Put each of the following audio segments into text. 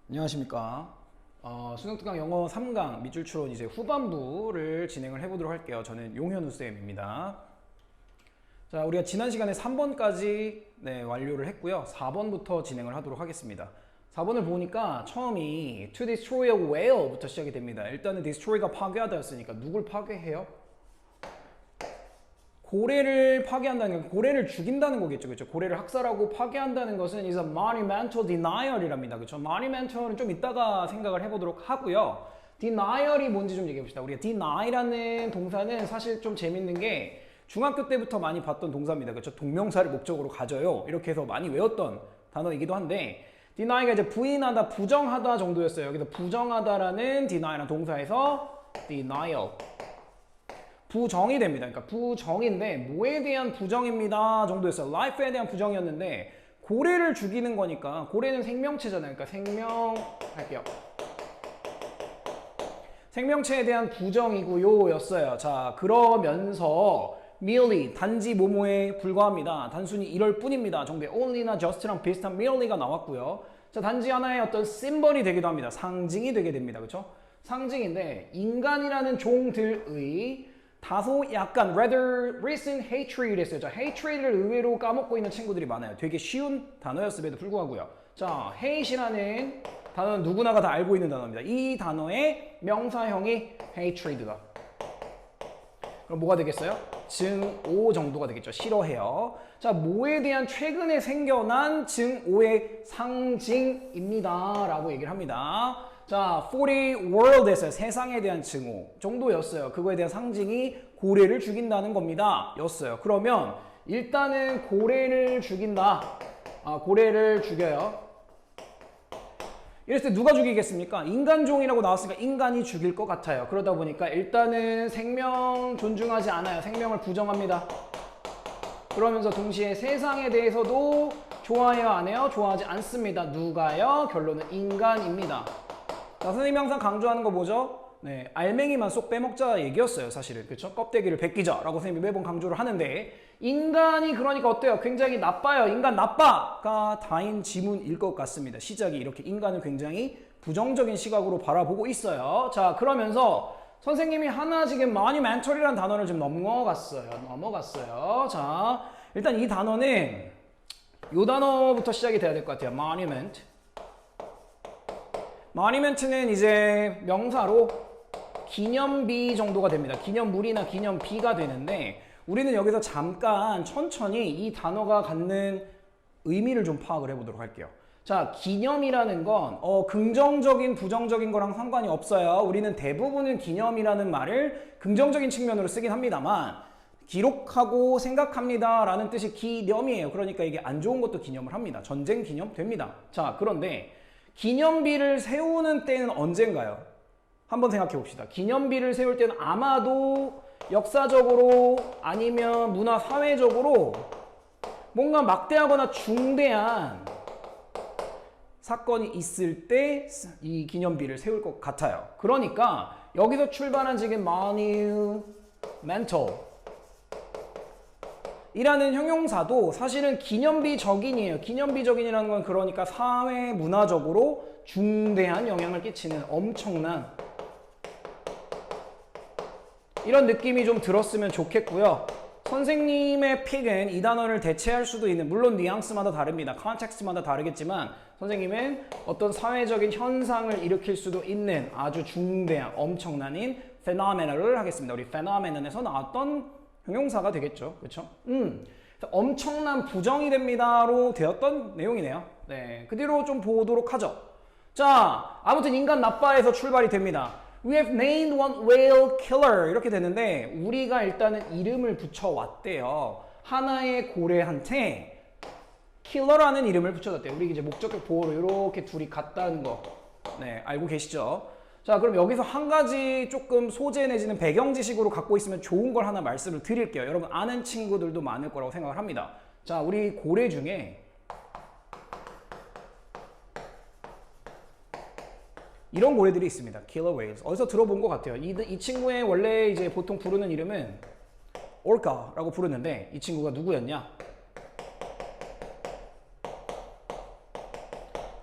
안녕하십니까. 수능특강 영어 3강 밑줄 추론 이제 후반부를 진행을 해보도록 할게요. 저는 용현우 쌤입니다. 자, 우리가 지난 시간에 3번까지 완료를 했고요. 4번부터 진행을 하도록 하겠습니다. 4번을 보니까 처음이 to destroy a whale부터 시작이 됩니다. 일단은 destroy가 파괴하다였으니까 누굴 파괴해요? 고래를 파괴한다는 건 고래를 죽인다는 거겠죠. 그렇죠? 고래를 학살하고 파괴한다는 것은 is a monumental denial이랍니다. 그렇죠? monumental은 좀 이따가 생각을 해보도록 하고요. denial이 뭔지 좀 얘기해 봅시다. 우리가 deni라는 동사는 사실 좀 재밌는 게 중학교 때부터 많이 봤던 동사입니다. 그렇죠? 동명사를 목적으로 가져요. 이렇게 해서 많이 외웠던 단어이기도 한데 deny가 이제 부인하다, 부정하다 정도였어요. 여기서 부정하다라는 deny라는 동사에서 denial 부정이 됩니다. 그러니까 부정인데 뭐에 대한 부정입니다 정도였어요. life에 대한 부정이었는데 고래를 죽이는 거니까 고래는 생명체잖아요. 그러니까 생명할게요. 생명체에 대한 부정이고요 였어요. 자, 그러면서 merely 단지 뭐뭐에 불과합니다. 단순히 이럴 뿐입니다 정도의 only나 just랑 비슷한 merely가 나왔고요. 자, 단지 하나의 어떤 심벌이 되기도 합니다. 상징이 되게 됩니다. 그렇죠? 상징인데 인간이라는 종들의 다소 약간 rather recent hatred 했어요. 자, hatred를 의외로 까먹고 있는 친구들이 많아요. 되게 쉬운 단어였음에도 불구하고요. 자, hate이라는 단어는 누구나가 다 알고 있는 단어입니다. 이 단어의 명사형이 hatred다. 그럼 뭐가 되겠어요? 증오 정도가 되겠죠. 싫어해요. 자, 뭐에 대한 최근에 생겨난 증오의 상징입니다 라고 얘기를 합니다. 자, for the world 했어요. 세상에 대한 증오 정도였어요. 그거에 대한 상징이 고래를 죽인다는 겁니다 였어요. 그러면 일단은 고래를 죽인다. 고래를 죽여요. 이랬을 때 누가 죽이겠습니까? 인간종이라고 나왔으니까 인간이 죽일 것 같아요. 그러다 보니까 일단은 생명 존중하지 않아요. 생명을 부정합니다. 그러면서 동시에 세상에 대해서도 좋아해요? 안 해요? 좋아하지 않습니다. 누가요? 결론은 인간입니다. 자, 선생님이 항상 강조하는 거 뭐죠? 네, 알맹이만 쏙 빼먹자 얘기였어요. 사실은. 그렇죠? 껍데기를 벗기자 라고 선생님이 매번 강조를 하는데 인간이 그러니까 어때요? 굉장히 나빠요. 인간 나빠가 다인 지문일 것 같습니다. 시작이 이렇게 인간을 굉장히 부정적인 시각으로 바라보고 있어요. 자, 그러면서 선생님이 하나 지금 monumental이라는 단어를 좀 넘어갔어요. 자, 일단 이 단어는 이 단어부터 시작이 돼야 될 것 같아요. monument. monument는 이제 명사로 기념비 정도가 됩니다. 기념물이나 기념비가 되는데 우리는 여기서 잠깐 천천히 이 단어가 갖는 의미를 좀 파악을 해보도록 할게요. 자, 기념이라는 건 긍정적인 부정적인 거랑 상관이 없어요. 우리는 대부분은 기념이라는 말을 긍정적인 측면으로 쓰긴 합니다만 기록하고 생각합니다 라는 뜻이 기념이에요. 그러니까 이게 안 좋은 것도 기념을 합니다. 전쟁 기념 됩니다. 자, 그런데 기념비를 세우는 때는 언젠가요? 한번 생각해 봅시다. 기념비를 세울 때는 아마도 역사적으로 아니면 문화 사회적으로 뭔가 막대하거나 중대한 사건이 있을 때 이 기념비를 세울 것 같아요. 그러니까 여기서 출발한 지금 monumental 이라는 형용사도 사실은 기념비적인이에요. 기념비적인이라는 건 그러니까 사회 문화적으로 중대한 영향을 끼치는 엄청난 이런 느낌이 좀 들었으면 좋겠고요. 선생님의 픽은 이 단어를 대체할 수도 있는, 물론 뉘앙스마다 다릅니다. 컨텍스트마다 다르겠지만 선생님은 어떤 사회적인 현상을 일으킬 수도 있는 아주 중대한 엄청난인 phenomenal을 하겠습니다. 우리 phenomenal에서 나왔던 형용사가 되겠죠. 그렇죠? 엄청난 부정이 됩니다로 되었던 내용이네요. 네, 그 뒤로 좀 보도록 하죠. 자, 아무튼 인간 나빠에서 출발이 됩니다. We have named one whale killer 이렇게 되는데 우리가 일단은 이름을 붙여왔대요. 하나의 고래한테 킬러라는 이름을 붙여줬대요. 우리 이제 목적격 보호로 이렇게 둘이 같다는 거 네, 알고 계시죠? 자, 그럼 여기서 한 가지 조금 소재 내지는 배경 지식으로 갖고 있으면 좋은 걸 하나 말씀을 드릴게요. 여러분 아는 친구들도 많을 거라고 생각을 합니다. 자, 우리 고래 중에 이런 고래들이 있습니다. killer whales. 어디서 들어본 것 같아요. 이 친구의 원래 이제 보통 부르는 이름은 orca라고 부르는데 이 친구가 누구였냐?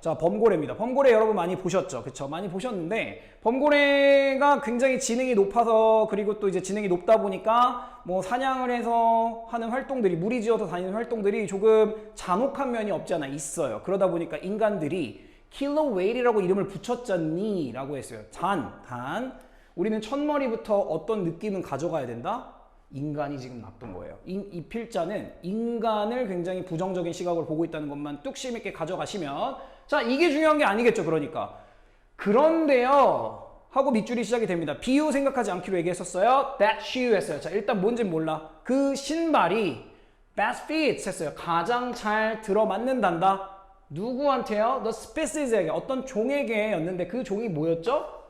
자, 범고래입니다. 범고래 여러분 많이 보셨죠? 그쵸? 많이 보셨는데, 범고래가 굉장히 지능이 높아서, 그리고 또 이제 지능이 높다 보니까, 뭐, 사냥을 해서 하는 활동들이, 무리 지어서 다니는 활동들이 조금 잔혹한 면이 없지 않아 있어요. 그러다 보니까 인간들이 킬러 웨일이라고 이름을 붙였잖니? 라고 했어요. 단. 우리는 첫머리부터 어떤 느낌은 가져가야 된다? 인간이 지금 나쁜 거예요. 이 필자는 인간을 굉장히 부정적인 시각으로 보고 있다는 것만 뚝심 있게 가져가시면, 자, 이게 중요한 게 아니겠죠, 그러니까. 그런데요 하고 밑줄이 시작이 됩니다. 비유 생각하지 않기로 얘기했었어요. That shoe 했어요. 자, 일단 뭔진 몰라. 그 신발이 best fits 했어요. 가장 잘 들어맞는단다. 누구한테요? The species에게, 어떤 종에게였는데 그 종이 뭐였죠?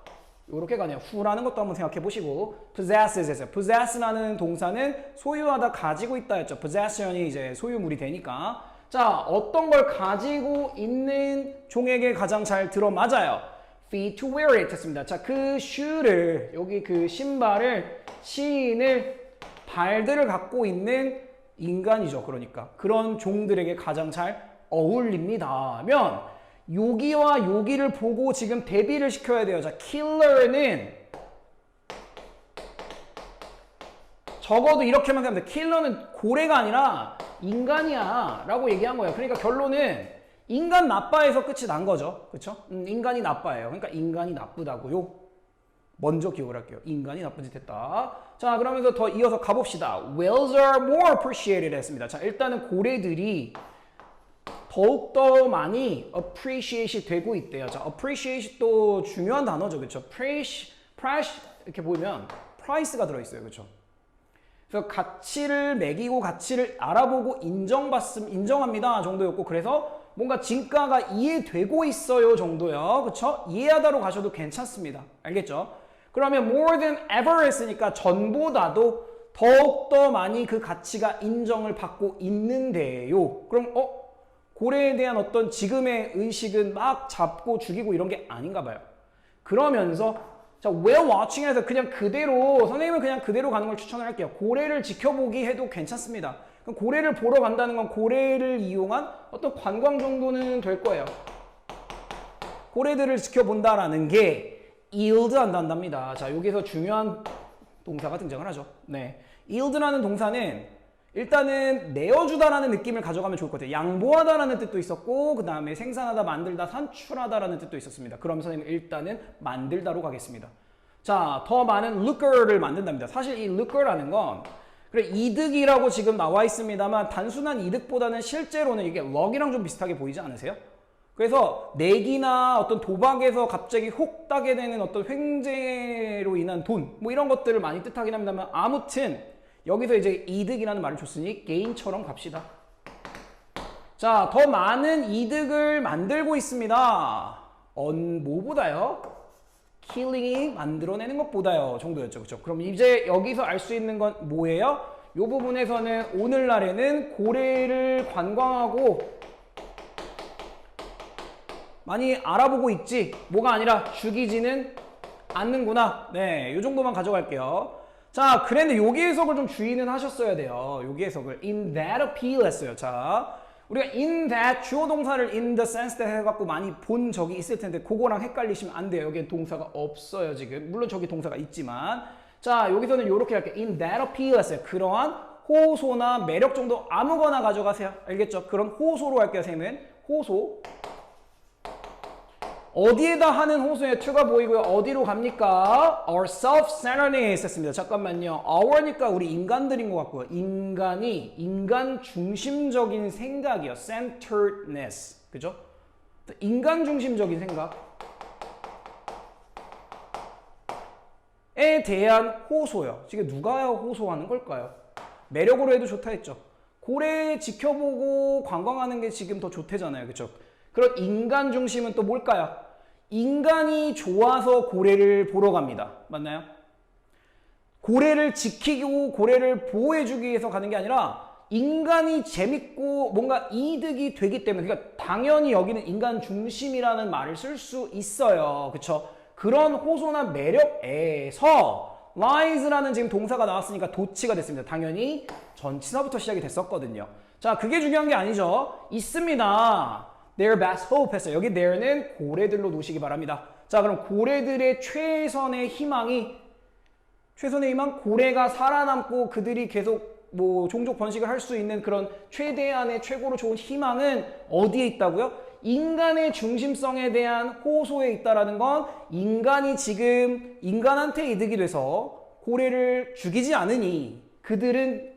이렇게 가네요. who라는 것도 한번 생각해 보시고, possesses 했어요. possess라는 동사는 소유하다, 가지고 있다 했죠. possession이 이제 소유물이 되니까. 자, 어떤 걸 가지고 있는 종에게 가장 잘 들어맞아요. fit to wear it 했습니다. 자, 그 shoe를, 여기 그 신발을, 시인을, 발들을 갖고 있는 인간이죠. 그러니까 그런 종들에게 가장 잘 어울립니다면, 여기와 여기를 보고 지금 대비를 시켜야 돼요. 자, 킬러는 적어도 이렇게만 하면 돼. 킬러는 고래가 아니라 인간이야 라고 얘기한 거예요. 그러니까 결론은 인간 나빠해서 끝이 난 거죠. 그쵸? 인간이 나빠해요. 그러니까 인간이 나쁘다고요. 먼저 기억을 할게요. 인간이 나쁜 짓 했다. 자, 그러면서 더 이어서 가봅시다. Whales are more appreciated 했습니다. 자, 일단은 고래들이 더욱더 많이 appreciate이 되고 있대요. 자, appreciate도 중요한 단어죠. 그쵸? price 이렇게 보면 price가 들어있어요. 그쵸? 그래서 가치를 매기고 가치를 알아보고 인정합니다 정도였고, 그래서 뭔가 진가가 이해되고 있어요 정도요. 그쵸? 이해하다로 가셔도 괜찮습니다. 알겠죠? 그러면 more than ever 했으니까 전보다도 더욱더 많이 그 가치가 인정을 받고 있는데요. 그럼 고래에 대한 어떤 지금의 의식은 막 잡고 죽이고 이런 게 아닌가 봐요. 그러면서 자, whale watching에서 그냥 그대로, 선생님은 그냥 그대로 가는 걸 추천을 할게요. 고래를 지켜보기 해도 괜찮습니다. 그럼 고래를 보러 간다는 건 고래를 이용한 어떤 관광 정도는 될 거예요. 고래들을 지켜본다라는 게 yield 한답니다. 자, 여기서 중요한 동사가 등장을 하죠. 네. yield라는 동사는 일단은 내어주다라는 느낌을 가져가면 좋을 것 같아요. 양보하다라는 뜻도 있었고, 그 다음에 생산하다, 만들다, 산출하다라는 뜻도 있었습니다. 그럼 선생님 일단은 만들다로 가겠습니다. 자, 더 많은 lucre를 만든답니다. 사실 이 lucre라는 건 그래, 이득이라고 지금 나와 있습니다만 단순한 이득보다는 실제로는 이게 럭이랑 좀 비슷하게 보이지 않으세요? 그래서 내기나 어떤 도박에서 갑자기 혹 따게 되는 어떤 횡재로 인한 돈, 뭐 이런 것들을 많이 뜻하긴 합니다만, 아무튼 여기서 이제 이득이라는 말을 줬으니 게인처럼 갑시다. 자, 더 많은 이득을 만들고 있습니다. 뭐보다요? 킬링이 만들어내는 것보다요 정도였죠. 그렇죠? 그럼 이제 여기서 알 수 있는 건 뭐예요? 이 부분에서는 오늘날에는 고래를 관광하고 많이 알아보고 있지, 뭐가 아니라 죽이지는 않는구나. 네, 이 정도만 가져갈게요. 자, 그런데 여기 해석을 좀 주의는 하셨어야 돼요. 여기 해석을 in that appeal 했어요. 자, 우리가 in that 주어 동사를 in the sense that 해갖고 많이 본 적이 있을 텐데 그거랑 헷갈리시면 안 돼요. 여기엔 동사가 없어요 지금. 물론 저기 동사가 있지만, 자, 여기서는 이렇게 할게요. in that appeal 했어요. 그러한 호소나 매력 정도 아무거나 가져가세요. 알겠죠? 그런 호소로 할게요. 선생님은 호소. 어디에다 하는 호소의 to가 보이고요. 어디로 갑니까? Our self-centeredness 했습니다. 잠깐만요. Our니까 우리 인간들인 것 같고요. 인간 중심적인 생각이요. centeredness. 그죠? 인간 중심적인 생각. 에 대한 호소요. 지금 누가 호소하는 걸까요? 매력으로 해도 좋다 했죠. 고래 지켜보고 관광하는 게 지금 더 좋대잖아요. 그쵸? 그런 인간 중심은 또 뭘까요? 인간이 좋아서 고래를 보러 갑니다. 맞나요? 고래를 지키고 고래를 보호해주기 위해서 가는 게 아니라 인간이 재밌고 뭔가 이득이 되기 때문에, 그러니까 당연히 여기는 인간 중심이라는 말을 쓸 수 있어요. 그쵸? 그런 호소나 매력에서 lies라는 지금 동사가 나왔으니까 도치가 됐습니다. 당연히 전치사부터 시작이 됐었거든요. 자, 그게 중요한 게 아니죠. 있습니다. their best hope 했어요. 여기 there는 고래들로 놓으시기 바랍니다. 자, 그럼 고래들의 최선의 희망, 고래가 살아남고 그들이 계속 뭐 종족 번식을 할 수 있는 그런 최대한의 최고로 좋은 희망은 어디에 있다고요? 인간의 중심성에 대한 호소에 있다라는 건 인간이 지금 인간한테 이득이 돼서 고래를 죽이지 않으니 그들은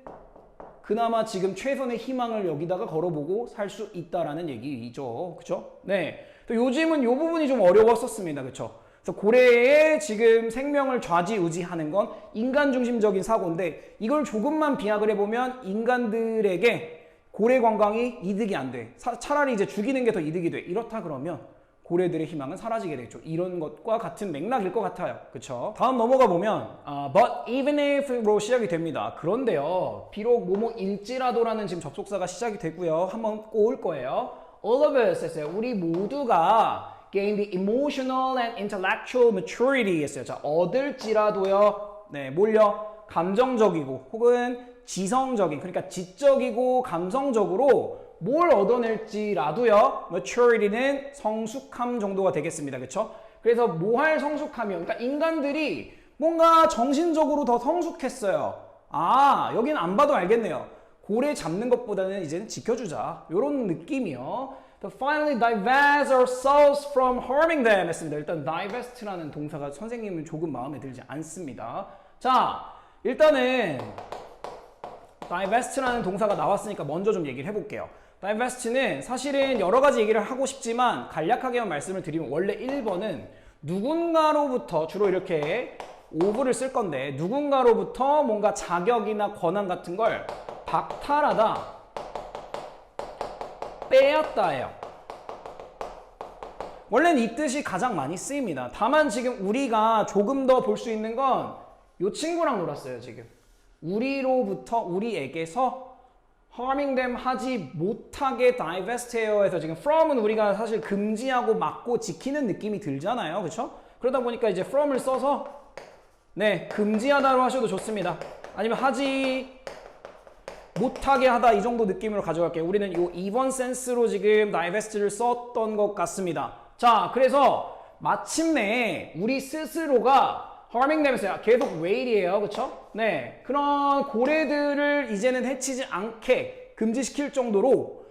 그나마 지금 최선의 희망을 여기다가 걸어보고 살 수 있다라는 얘기죠. 그쵸? 네. 또 요즘은 이 부분이 좀 어려웠었습니다. 그쵸? 그래서 고래의 지금 생명을 좌지우지하는 건 인간 중심적인 사고인데 이걸 조금만 비약을 해보면 인간들에게 고래 관광이 이득이 안 돼. 차라리 이제 죽이는 게 더 이득이 돼. 이렇다 그러면 고래들의 희망은 사라지게 되죠. 이런 것과 같은 맥락일 것 같아요. 그쵸? 다음 넘어가 보면 but even if로 시작이 됩니다. 그런데요. 비록 뭐뭐일지라도라는 지금 접속사가 시작이 되고요. 한번 꼬을 거예요. All of us 했어요. 우리 모두가 gain the emotional and intellectual maturity 했어요. 자, 얻을지라도요. 네, 뭘요? 감정적이고 혹은 지성적인, 그러니까 지적이고 감성적으로 뭘 얻어낼지라도요. maturity는 성숙함 정도가 되겠습니다. 그렇죠? 그래서 뭐 할 성숙함이요? 그러니까 인간들이 뭔가 정신적으로 더 성숙했어요. 아, 여기는 안 봐도 알겠네요. 고래 잡는 것보다는 이제는 지켜주자. 이런 느낌이요. To finally divest ourselves from harming them 했습니다. 일단 divest라는 동사가 선생님은 조금 마음에 들지 않습니다. 자, 일단은 divest라는 동사가 나왔으니까 먼저 좀 얘기를 해볼게요. divest는 사실은 여러 가지 얘기를 하고 싶지만 간략하게만 말씀을 드리면 원래 1번은 누군가로부터 주로 이렇게 of를 쓸 건데 누군가로부터 뭔가 자격이나 권한 같은 걸 박탈하다, 빼앗다예요. 원래는 이 뜻이 가장 많이 쓰입니다. 다만 지금 우리가 조금 더 볼 수 있는 건 이 친구랑 놀았어요. 지금 우리로부터, 우리에게서 harming them 하지 못하게 divest 해요 해서 지금 from은 우리가 사실 금지하고 막고 지키는 느낌이 들잖아요. 그렇죠? 그러다 보니까 이제 from을 써서 네, 금지하다로 하셔도 좋습니다. 아니면 하지 못하게 하다 이 정도 느낌으로 가져갈게요. 우리는 이 2번 센스로 지금 divest를 썼던 것 같습니다. 자, 그래서 마침내 우리 스스로가 harming them에서 계속 wait이에요. 그쵸? 네. 그런 고래들을 이제는 해치지 않게 금지시킬 정도로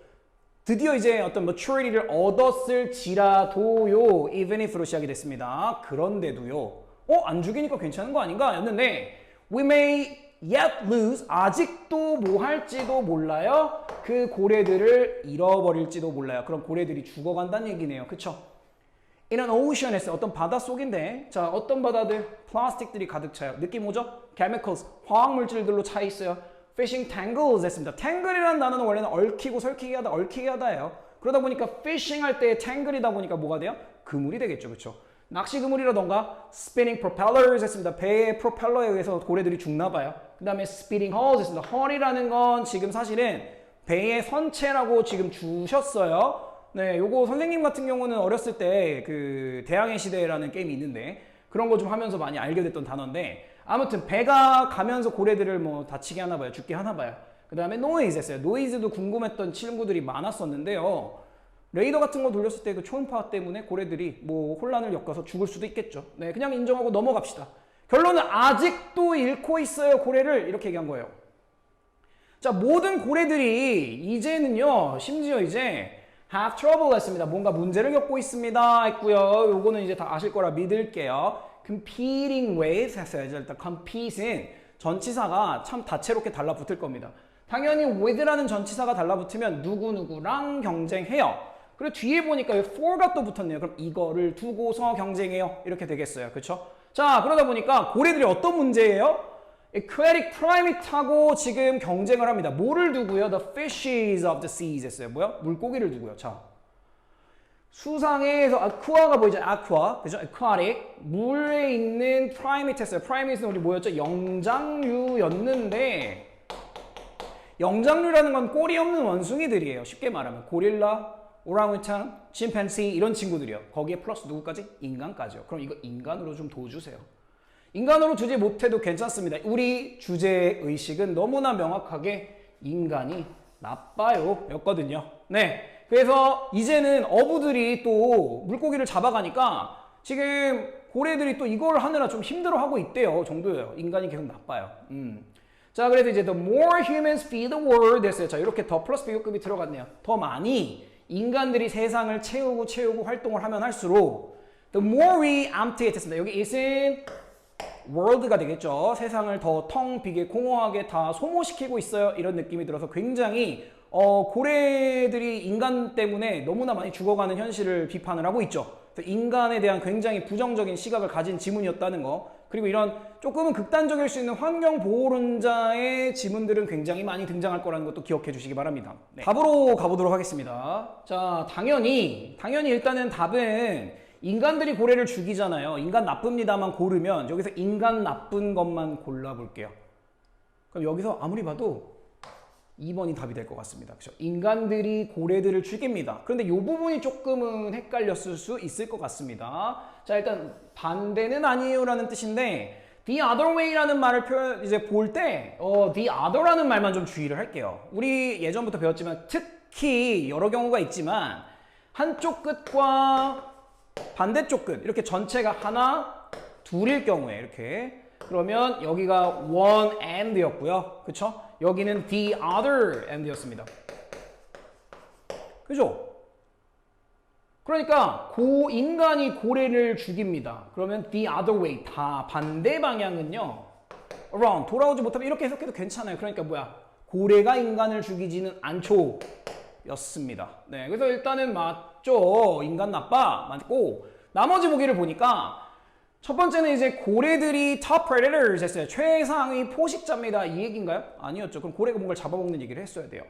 드디어 이제 어떤 maturity를 얻었을지라도요. even if로 시작이 됐습니다. 그런데도요. 안 죽이니까 괜찮은 거 아닌가? 였는데 we may yet lose. 아직도 뭐 할지도 몰라요. 그 고래들을 잃어버릴지도 몰라요. 그럼 고래들이 죽어간다는 얘기네요. 그쵸? In an ocean 했어요. 어떤 바다 속인데 자, 어떤 바다들? 플라스틱들이 가득 차요. 느낌 오죠? chemicals, 화학물질들로 차 있어요. fishing tangles 했습니다. tangle이라는 단어는 원래는 얽히고 설키게 하다, 얽히게 하다예요. 그러다 보니까 fishing 할 때 tangle이다 보니까 뭐가 돼요? 그물이 되겠죠. 그렇죠? 낚시 그물이라던가 spinning propellers 했습니다. 배의 프로펠러에 의해서 고래들이 죽나 봐요. 그 다음에 spinning hulls 했습니다. hull이라는 건 지금 사실은 배의 선체라고 지금 주셨어요. 네, 요거 선생님 같은 경우는 어렸을 때 그 대항해 시대라는 게임이 있는데 그런 거 좀 하면서 많이 알게 됐던 단어인데 아무튼 배가 가면서 고래들을 뭐 다치게 하나 봐요. 죽게 하나 봐요. 그 다음에 noise 했어요. noise도 궁금했던 친구들이 많았었는데요. 레이더 같은 거 돌렸을 때 그 초음파 때문에 고래들이 뭐 혼란을 엮어서 죽을 수도 있겠죠. 네, 그냥 인정하고 넘어갑시다. 결론은 아직도 잃고 있어요. 고래를 이렇게 얘기한 거예요. 자, 모든 고래들이 이제는요. 심지어 이제 have trouble 했습니다. 뭔가 문제를 겪고 있습니다 했고요. 요거는 이제 다 아실 거라 믿을게요. competing with 했어요. 일단 compete는 전치사가 참 다채롭게 달라붙을 겁니다. 당연히 with라는 전치사가 달라붙으면 누구누구랑 경쟁해요. 그리고 뒤에 보니까 for가 또 붙었네요. 그럼 이거를 두고서 경쟁해요. 이렇게 되겠어요. 그렇죠? 자, 그러다 보니까 고래들이 어떤 문제예요? aquatic primate하고 지금 경쟁을 합니다. 뭐를 두고요? The fishes of the seas 했어요. 뭐야? 물고기를 두고요. 자, 수상에서 aqua가 보이죠? aqua, 그죠? aquatic, 물에 있는 primate 했어요. primate는 우리 뭐였죠? 영장류였는데 영장류라는 건 꼬리 없는 원숭이들이에요. 쉽게 말하면 고릴라, 오랑우탄, 침팬시 이런 친구들이요. 거기에 플러스 누구까지? 인간까지요. 그럼 이거 인간으로 좀 도와주세요. 인간으로 주지 못해도 괜찮습니다. 우리 주제의식은 너무나 명확하게 인간이 나빠요 였거든요. 네, 그래서 이제는 어부들이 또 물고기를 잡아가니까 지금 고래들이 또 이걸 하느라 좀 힘들어하고 있대요 정도예요. 인간이 계속 나빠요. 자, 그래서 이제 the more humans feed the world 됐어요. 자, 이렇게 더 플러스 비교급이 들어갔네요. 더 많이 인간들이 세상을 채우고 활동을 하면 할수록 the more we empty it 했습니다. 여기 is은 world가 되겠죠. 세상을 더 텅 비게 공허하게 다 소모시키고 있어요. 이런 느낌이 들어서 굉장히 고래들이 인간 때문에 너무나 많이 죽어가는 현실을 비판을 하고 있죠. 인간에 대한 굉장히 부정적인 시각을 가진 지문이었다는 거, 그리고 이런 조금은 극단적일 수 있는 환경보호론자의 지문들은 굉장히 많이 등장할 거라는 것도 기억해 주시기 바랍니다. 네. 답으로 가보도록 하겠습니다. 자, 당연히 일단은 답은 인간들이 고래를 죽이잖아요. 인간 나쁩니다만 고르면 여기서 인간 나쁜 것만 골라볼게요. 그럼 여기서 아무리 봐도 2번이 답이 될 것 같습니다. 그렇죠? 인간들이 고래들을 죽입니다. 그런데 이 부분이 조금은 헷갈렸을 수 있을 것 같습니다. 자, 일단 반대는 아니에요 라는 뜻인데 the other way라는 말을 이제 볼 때 the other라는 말만 좀 주의를 할게요. 우리 예전부터 배웠지만 특히 여러 경우가 있지만 한쪽 끝과 반대쪽 끝 이렇게 전체가 하나, 둘일 경우에 이렇게 그러면 여기가 one and였고요. 그쵸? 여기는 the other and였습니다. 그죠? 그러니까 인간이 고래를 죽입니다. 그러면 the other way 다 반대 방향은요. around 돌아오지 못하면 이렇게 해석해도 괜찮아요. 그러니까 뭐야? 고래가 인간을 죽이지는 않죠. 였습니다. 네, 그래서 일단은 맞죠. 인간 나빠. 맞고 나머지 보기를 보니까 첫 번째는 이제 고래들이 top predators 했어요. 최상위 포식자입니다. 이 얘기인가요? 아니었죠. 그럼 고래가 뭔가를 잡아먹는 얘기를 했어야 돼요.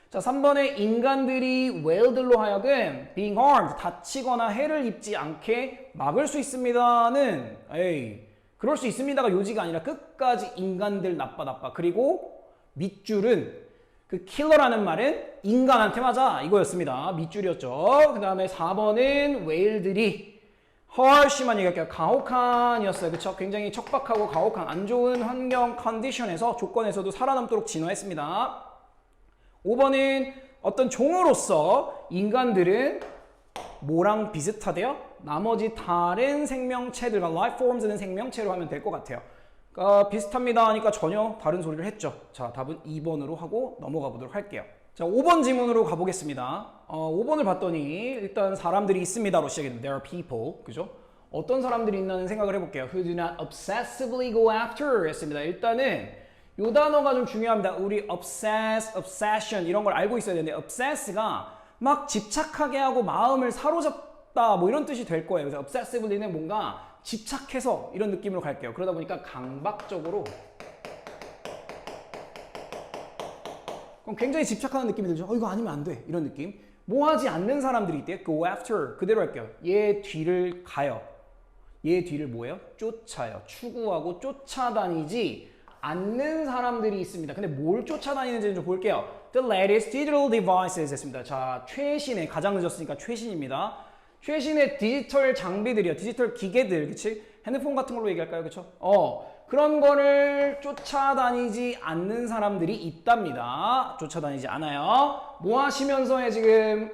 자, 3번에 인간들이 whale들로 하여금 being harmed, 다치거나 해를 입지 않게 막을 수 있습니다는 그럴 수 있습니다가 요지가 아니라 끝까지 인간들 나빠. 그리고 밑줄은 그 킬러라는 말은 인간한테 맞아 이거였습니다. 밑줄이었죠. 그 다음에 4번은 whale들이 harsh만 얘기할게요. 가혹한이었어요. 그쵸? 굉장히 척박하고 가혹한 안 좋은 환경 컨디션에서 조건에서도 살아남도록 진화했습니다. 5번은 어떤 종으로서 인간들은 뭐랑 비슷하대요? 나머지 다른 생명체들과 life forms는 생명체로 하면 될 것 같아요. 비슷합니다 하니까 전혀 다른 소리를 했죠. 자, 답은 2번으로 하고 넘어가 보도록 할게요. 자, 5번 지문으로 가보겠습니다. 5번을 봤더니 일단 사람들이 있습니다로 시작했는데 there are people, 그죠? 어떤 사람들이 있나는 생각을 해볼게요. Who do not obsessively go after 했습니다. 일단은 이 단어가 좀 중요합니다. 우리 obsession 이런 걸 알고 있어야 되는데 obsess가 막 집착하게 하고 마음을 사로잡다 뭐 이런 뜻이 될 거예요. 그래서 obsessively는 뭔가 집착해서 이런 느낌으로 갈게요. 그러다 보니까 강박적으로 그럼 굉장히 집착하는 느낌이 들죠. 이거 아니면 안 돼. 이런 느낌. 뭐 하지 않는 사람들이 있대요. go after. 그대로 할게요. 얘 뒤를 가요. 얘 뒤를 뭐예요? 쫓아요. 추구하고 쫓아다니지 않는 사람들이 있습니다. 근데 뭘 쫓아다니는지 좀 볼게요. The latest digital devices 했습니다. 자, 최신의, 가장 늦었으니까 최신입니다. 최신의 디지털 장비들이요. 디지털 기계들, 그치? 핸드폰 같은 걸로 얘기할까요? 그쵸? 그런 거를 쫓아다니지 않는 사람들이 있답니다. 쫓아다니지 않아요. 뭐 하시면서에 지금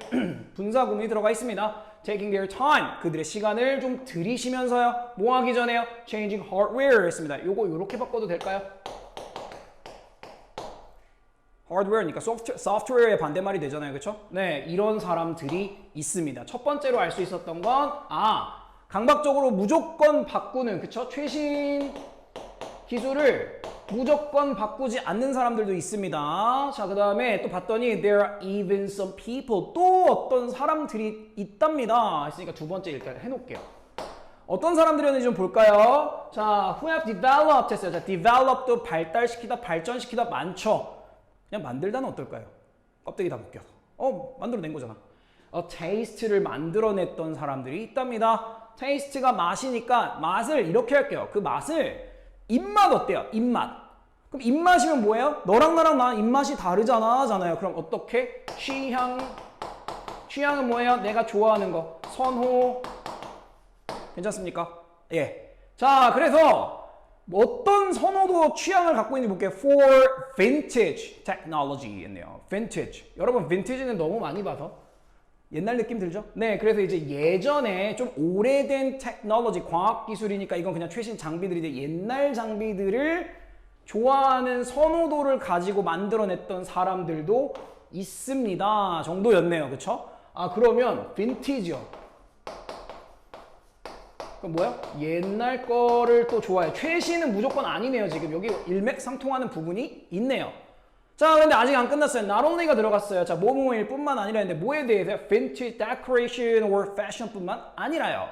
분사 구문이 들어가 있습니다. Taking their time. 그들의 시간을 좀 들이시면서요. 뭐 하기 전에요? Changing hardware 했습니다. 요거 요렇게 바꿔도 될까요? 하드웨어니까 소프트웨어의 반대말이 되잖아요. 그쵸? 네, 이런 사람들이 있습니다. 첫 번째로 알 수 있었던 건 강박적으로 무조건 바꾸는, 그쵸? 최신 기술을 무조건 바꾸지 않는 사람들도 있습니다. 자, 그 다음에 또 봤더니 there are even some people, 또 어떤 사람들이 있답니다. 했으니까 두 번째 일단 해놓을게요. 어떤 사람들이었는지 좀 볼까요? 자, who have developed 했어요. 자, develop도 발달시키다, 발전시키다 많죠. 그냥 만들다는 어떨까요? 껍데기 다 벗겨서. 만들어낸 거잖아. taste를 만들어냈던 사람들이 있답니다. taste가 맛이니까 맛을 이렇게 할게요. 그 맛을 입맛 어때요? 입맛. 그럼 입맛이면 뭐예요? 너랑 나랑 나 입맛이 다르잖아요. 그럼 어떻게? 취향은 뭐예요? 내가 좋아하는 거. 선호. 괜찮습니까? 예. 자, 그래서 어떤 선호도 취향을 갖고 있는지 볼게요. For vintage technology 있네요. vintage. 여러분 vintage는 너무 많이 봐서 옛날 느낌 들죠? 네, 그래서 이제 예전에 좀 오래된 테크놀로지, 과학기술이니까 이건 그냥 최신 장비들인데 옛날 장비들을 좋아하는 선호도를 가지고 만들어냈던 사람들도 있습니다. 정도였네요. 그쵸? 아, 그러면 빈티지요. 그럼 뭐야? 옛날 거를 또 좋아해. 최신은 무조건 아니네요. 지금 여기 일맥상통하는 부분이 있네요. 자, 그런데 아직 안 끝났어요. Not only가 들어갔어요. 자, 뭐뭐일 뿐만 아니라 했는데 뭐에 대해서? Vintage decoration or fashion 뿐만 아니라요.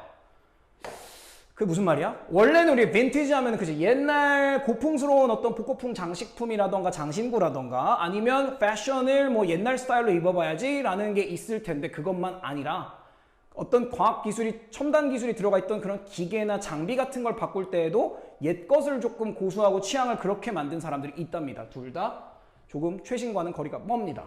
그게 무슨 말이야? 원래는 우리 vintage 하면 그지 옛날 고풍스러운 어떤 복고풍 장식품이라던가 장신구라던가 아니면 패션을 뭐 옛날 스타일로 입어봐야지 라는 게 있을 텐데 그것만 아니라 어떤 과학기술이, 첨단 기술이 들어가 있던 그런 기계나 장비 같은 걸 바꿀 때에도 옛 것을 조금 고수하고 취향을 그렇게 만든 사람들이 있답니다. 둘 다 조금 최신과는 거리가 멉니다.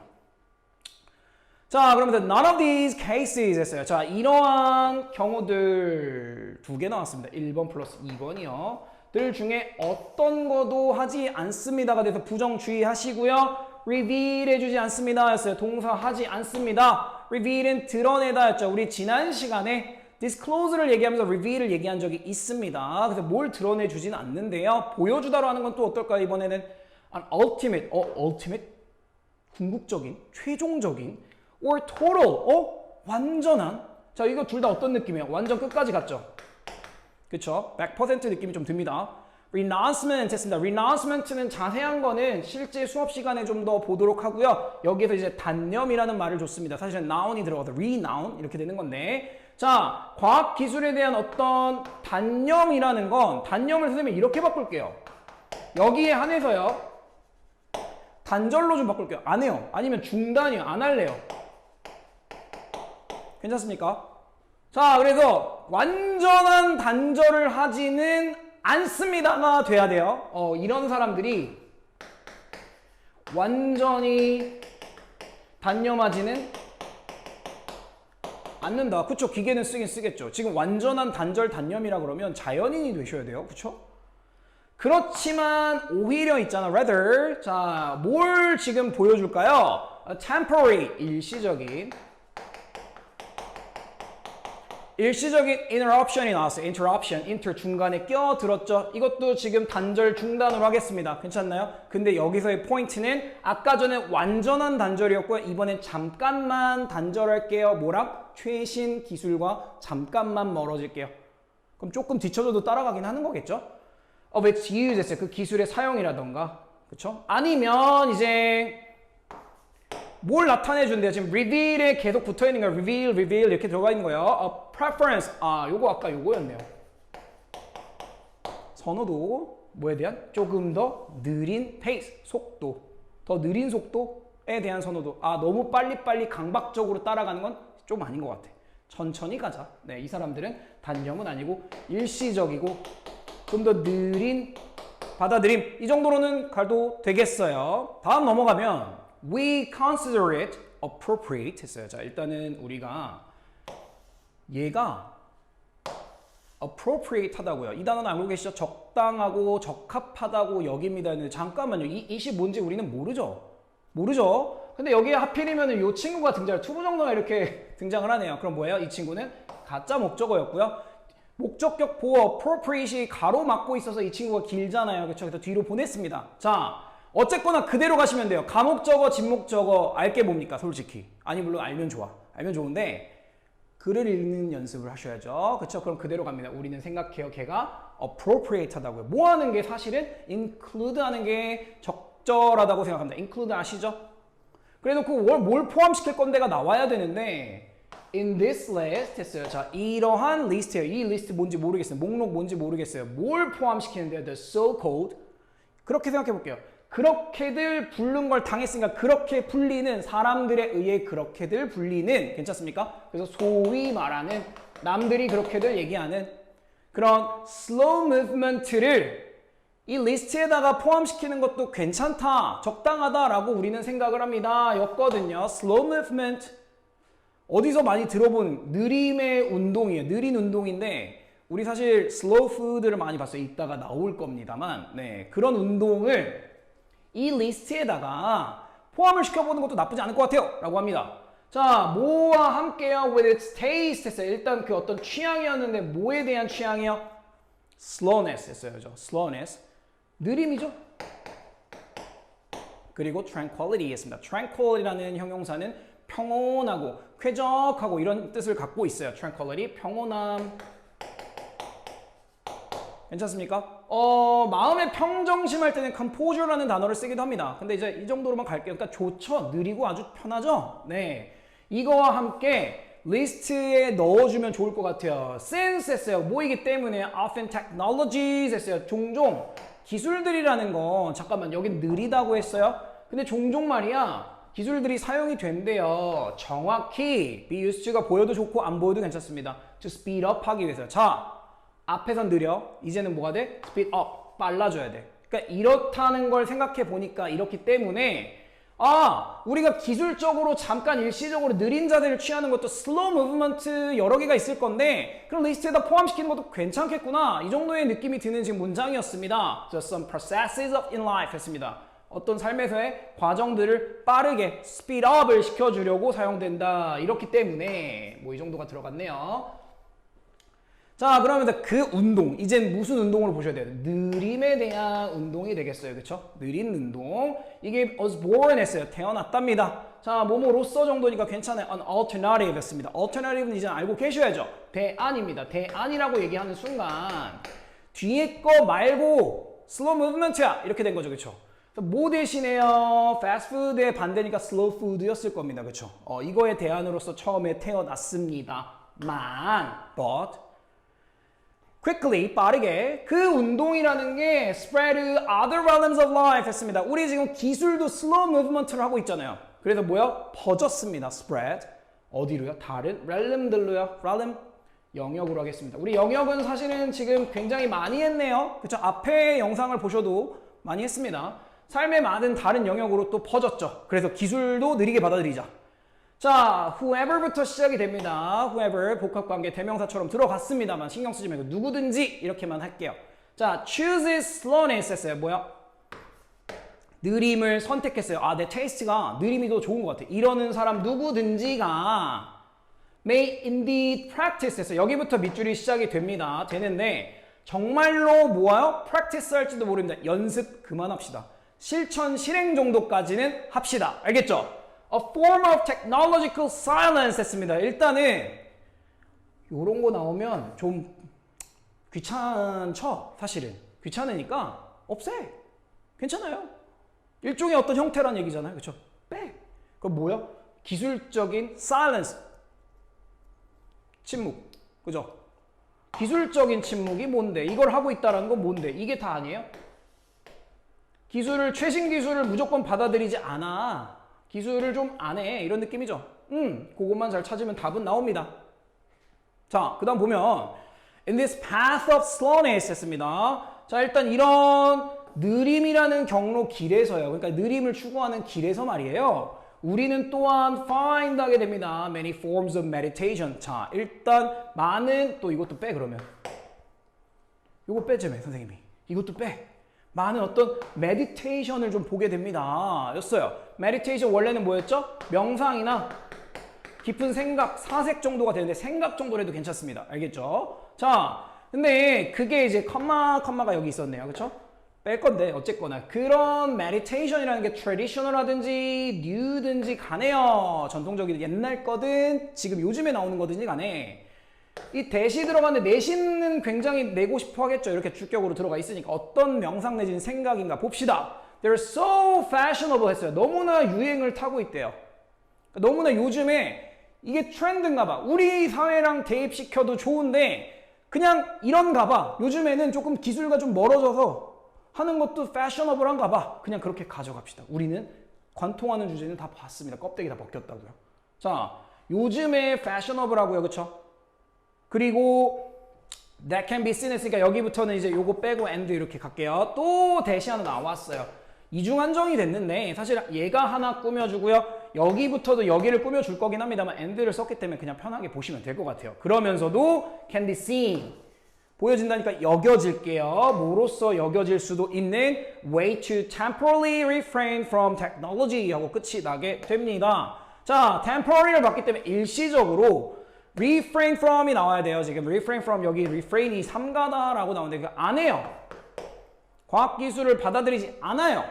자, 그러면 none of these cases 했어요. 자, 이러한 경우들 두 개 나왔습니다. 1번 플러스 2번이요. 들 중에 어떤 것도 하지 않습니다가 돼서 부정 주의하시고요. reveal 해주지 않습니다 였어요. 동사 하지 않습니다. reveal은 드러내다 였죠. 우리 지난 시간에 disclose를 얘기하면서 reveal을 얘기한 적이 있습니다. 그래서 뭘 드러내주지는 않는데요. 보여주다로 하는 건 또 어떨까요? 이번에는 an ultimate, ultimate? 궁극적인, 최종적인 or total, 완전한. 자, 이거 둘 다 어떤 느낌이에요? 완전 끝까지 갔죠? 그쵸? 100% 느낌이 좀 듭니다. renouncement 했습니다. renouncement 자세한 거는 실제 수업 시간에 좀 더 보도록 하고요. 여기에서 이제 단념이라는 말을 줬습니다. 사실은 noun이 들어가서 renoun 이렇게 되는 건데, 자, 과학 기술에 대한 어떤 단념이라는 건 단념을 선생님이 이렇게 바꿀게요. 여기에 한해서요. 단절로 좀 바꿀게요. 안 해요. 아니면 중단이요. 안 할래요. 괜찮습니까? 자, 그래서 완전한 단절을 하지는 않습니다가 돼야 돼요. 이런 사람들이 완전히 단념하지는 않는다. 그쵸? 기계는 쓰긴 쓰겠죠. 지금 완전한 단절 단념이라 그러면 자연인이 되셔야 돼요. 그쵸? 그렇지만 오히려 있잖아. rather. 자, 뭘 지금 보여줄까요? temporary. 일시적인 interruption이 나왔어요. interruption, inter 중간에 껴들었죠. 이것도 지금 단절 중단으로 하겠습니다. 괜찮나요? 근데 여기서의 포인트는 아까 전에 완전한 단절이었고요. 이번엔 잠깐만 단절할게요. 뭐랑? 최신 기술과 잠깐만 멀어질게요. 그럼 조금 뒤쳐져도 따라가긴 하는 거겠죠? of its use 했어요. 그 기술의 사용이라던가. 그쵸? 아니면 이제 뭘 나타내 준대요? 지금 reveal에 계속 붙어 있는 거예요. reveal 이렇게 들어가 있는 거예요. preference. 아, 요거 아까 요거였네요. 선호도 뭐에 대한? 조금 더 느린 pace, 속도. 더 느린 속도에 대한 선호도. 아, 너무 빨리빨리 강박적으로 따라가는 건 좀 아닌 것 같아. 천천히 가자. 네, 이 사람들은 단념은 아니고 일시적이고 좀 더 느린 받아들임. 이 정도로는 가도 되겠어요. 다음 넘어가면 we consider it appropriate 했어요. 자, 일단은 우리가 얘가 appropriate 하다고요. 이 단어는 알고 계시죠? 적당하고 적합하다고 여깁니다. 잠깐만요. 이시 뭔지 우리는 모르죠? 근데 여기에 하필이면 이 친구가 투부정사가 이렇게 등장을 하네요. 그럼 뭐예요? 이 친구는 가짜 목적어였고요. 목적격 보어 appropriate이 가로막고 있어서 이 친구가 길잖아요. 그렇죠? 그래서 뒤로 보냈습니다. 자, 어쨌거나 그대로 가시면 돼요. 가목적어, 진목적어 알게 뭡니까? 솔직히. 아니 물론 알면 좋아. 알면 좋은데 글을 읽는 연습을 하셔야죠. 그렇죠? 그럼 그대로 갑니다. 우리는 생각해요. 걔가 appropriate 하다고요. 뭐 하는 게 사실은 include 하는 게 적절하다고 생각합니다. include 아시죠? 그래도 뭘 포함시킬 건데가 나와야 되는데 in this list 했어요. 자, 이러한 리스트예요. 이 리스트 뭔지 모르겠어요. 목록 뭔지 모르겠어요. 뭘 포함시키는데요? The so-called. 그렇게 생각해 볼게요. 그렇게들 부른 걸 당했으니까 그렇게 불리는 사람들에 의해 그렇게들 불리는 괜찮습니까? 그래서 소위 말하는 남들이 그렇게들 얘기하는 그런 slow movement를 이 리스트에다가 포함시키는 것도 괜찮다, 적당하다라고 우리는 생각을 합니다. 였거든요. slow movement. 어디서 많이 들어본 느림의 운동이에요. 느린 운동인데 우리 사실 슬로우 푸드를 많이 봤어요. 이따가 나올 겁니다만, 네, 그런 운동을 이 리스트에다가 포함을 시켜보는 것도 나쁘지 않을 것 같아요. 라고 합니다. 자, 뭐와 함께요? With its taste 했어요. 일단 그 어떤 취향이었는데 뭐에 대한 취향이요? Slowness 했어요. 그죠? Slowness. 느림이죠? 그리고 tranquility 했습니다. tranquil이라는 형용사는 평온하고 쾌적하고 이런 뜻을 갖고 있어요. tranquility, 평온함. 괜찮습니까? 마음의 평정심할 때는 composure라는 단어를 쓰기도 합니다. 근데 이제 이 정도로만 갈게요. 그러니까 좋죠. 느리고 아주 편하죠. 네, 이거와 함께 리스트에 넣어주면 좋을 것 같아요. since 했어요. 뭐이기 때문에 often technologies 했어요. 종종 기술들이라는 건 잠깐만 여기 느리다고 했어요. 근데 종종 말이야 기술들이 사용이 된대요. 정확히 be used to가 보여도 좋고 안 보여도 괜찮습니다. to speed up 하기 위해서. 자, 앞에선 느려. 이제는 뭐가 돼? speed up. 빨라져야 돼. 그러니까 이렇다는 걸 생각해 보니까 이렇기 때문에 우리가 기술적으로 잠깐 일시적으로 느린 자세를 취하는 것도 slow movement 여러 개가 있을 건데 그런 리스트에다 포함시키는 것도 괜찮겠구나. 이 정도의 느낌이 드는 지금 문장이었습니다. Just some processes of in life 했습니다. 어떤 삶에서의 과정들을 빠르게 speed up을 시켜주려고 사용된다. 이렇기 때문에 뭐 이 정도가 들어갔네요. 자, 그러면 그 운동, 이젠 무슨 운동으로 보셔야 돼요? 느림에 대한 운동이 되겠어요. 그쵸? 느린 운동. 이게 was born 했어요. 태어났답니다. 자, 뭐뭐로서 정도니까 괜찮아요. An alternative 였습니다. alternative는 이제 알고 계셔야죠. 대안입니다. 대안이라고 얘기하는 순간 뒤에 거 말고 slow movement야. 이렇게 된 거죠. 그쵸? 뭐 대신에요? 패스트푸드의 반대니까 슬로우 푸드였을 겁니다. 그쵸? 이거의 대안으로서 처음에 태어났습니다만 but quickly, 빠르게 그 운동이라는 게 spread to other realms of life 했습니다. 우리 지금 기술도 slow movement를 하고 있잖아요. 그래서 뭐요? 퍼졌습니다. spread. 어디로요? 다른 realm들로요. realm 영역으로 하겠습니다. 우리 영역은 사실은 지금 굉장히 많이 했네요. 그쵸? 앞에 영상을 보셔도 많이 했습니다. 삶의 많은 다른 영역으로 또 퍼졌죠. 그래서 기술도 느리게 받아들이자. 자, whoever부터 시작이 됩니다. whoever, 복합관계 대명사처럼 들어갔습니다만 신경 쓰지 말고 누구든지 이렇게만 할게요. 자, chooses slowness 했어요. 뭐야? 느림을 선택했어요. 내 테이스트가 느림이 더 좋은 것 같아. 이러는 사람 누구든지가 may indeed practice 했어요. 여기부터 밑줄이 시작이 됩니다. 되는데 정말로 뭐예요? practice 할지도 모릅니다. 연습 그만합시다. 실천, 실행 정도까지는 합시다. 알겠죠? A form of technological silence 했습니다. 일단은 요런 거 나오면 좀 귀찮죠? 사실은. 귀찮으니까 없애. 괜찮아요. 일종의 어떤 형태란 얘기잖아요. 그렇죠? 빼. 그건 뭐야? 기술적인 silence. 침묵. 그죠? 기술적인 침묵이 뭔데? 이걸 하고 있다는 건 뭔데? 이게 다 아니에요? 기술을, 최신 기술을 무조건 받아들이지 않아. 기술을 좀 안 해. 이런 느낌이죠. 그것만 잘 찾으면 답은 나옵니다. 자, 그 다음 보면 in this path of slowness 했습니다. 자, 일단 이런 느림이라는 경로 길에서요. 그러니까 느림을 추구하는 길에서 말이에요. 우리는 또한 find 하게 됩니다. many forms of meditation. 자, 일단 많은, 또 이것도 빼 그러면. 이거 빼자며 선생님이. 이것도 빼. 많은 어떤 메디테이션을 좀 보게 됩니다. 였어요. 메디테이션 원래는 뭐였죠? 명상이나 깊은 생각, 사색 정도가 되는데 생각 정도로 해도 괜찮습니다. 알겠죠? 자, 근데 그게 이제 컴마가 여기 있었네요. 그쵸? 뺄 건데 어쨌거나 그런 메디테이션이라는 게 트래디셔널하든지 뉴든지 간에요. 전통적인 옛날 거든 지금 요즘에 나오는 거든지 간에 이 대시 들어가는데 내신은 굉장히 내고 싶어 하겠죠. 이렇게 주격으로 들어가 있으니까 어떤 명상 내지는 생각인가 봅시다. They're so fashionable 했어요. 너무나 유행을 타고 있대요. 너무나 요즘에 이게 트렌드인가 봐. 우리 사회랑 대입시켜도 좋은데 그냥 이런가 봐. 요즘에는 조금 기술과 좀 멀어져서 하는 것도 fashionable한가 봐. 그냥 그렇게 가져갑시다. 우리는 관통하는 주제는 다 봤습니다. 껍데기 다 벗겼다고요. 자, 요즘에 fashionable하고요. 그쵸? 그리고 that can be seen 했으니까 여기부터는 이제 요거 빼고 and 이렇게 갈게요. 또 대시 하나 나왔어요. 이중한정이 됐는데 사실 얘가 하나 꾸며주고요. 여기부터도 여기를 꾸며줄 거긴 합니다만 and를 썼기 때문에 그냥 편하게 보시면 될 것 같아요. 그러면서도 can be seen. 보여진다니까 여겨질게요. 뭐로써 여겨질 수도 있는 way to temporarily refrain from technology 하고 끝이 나게 됩니다. 자, temporary를 봤기 때문에 일시적으로 refrain from이 나와야 돼요. 지금 refrain from 여기 refrain이 삼가다라고 나오는데 그 안 해요. 과학기술을 받아들이지 않아요.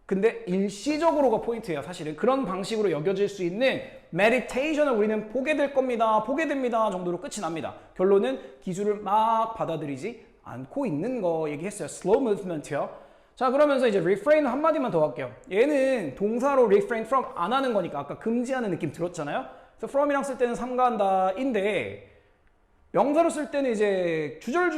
근데 일시적으로가 포인트예요. 사실은 그런 방식으로 여겨질 수 있는 meditation을 우리는 보게 될 겁니다. 보게 됩니다. 정도로 끝이 납니다. 결론은 기술을 막 받아들이지 않고 있는 거 얘기했어요. slow movement요. 자, 그러면서 이제 refrain 한마디만 더 할게요. 얘는 동사로 refrain from 안 하는 거니까 아까 금지하는 느낌 들었잖아요. 그래서 from이랑 쓸 때는 삼가한다인데 명사로 쓸 때는 이제 주절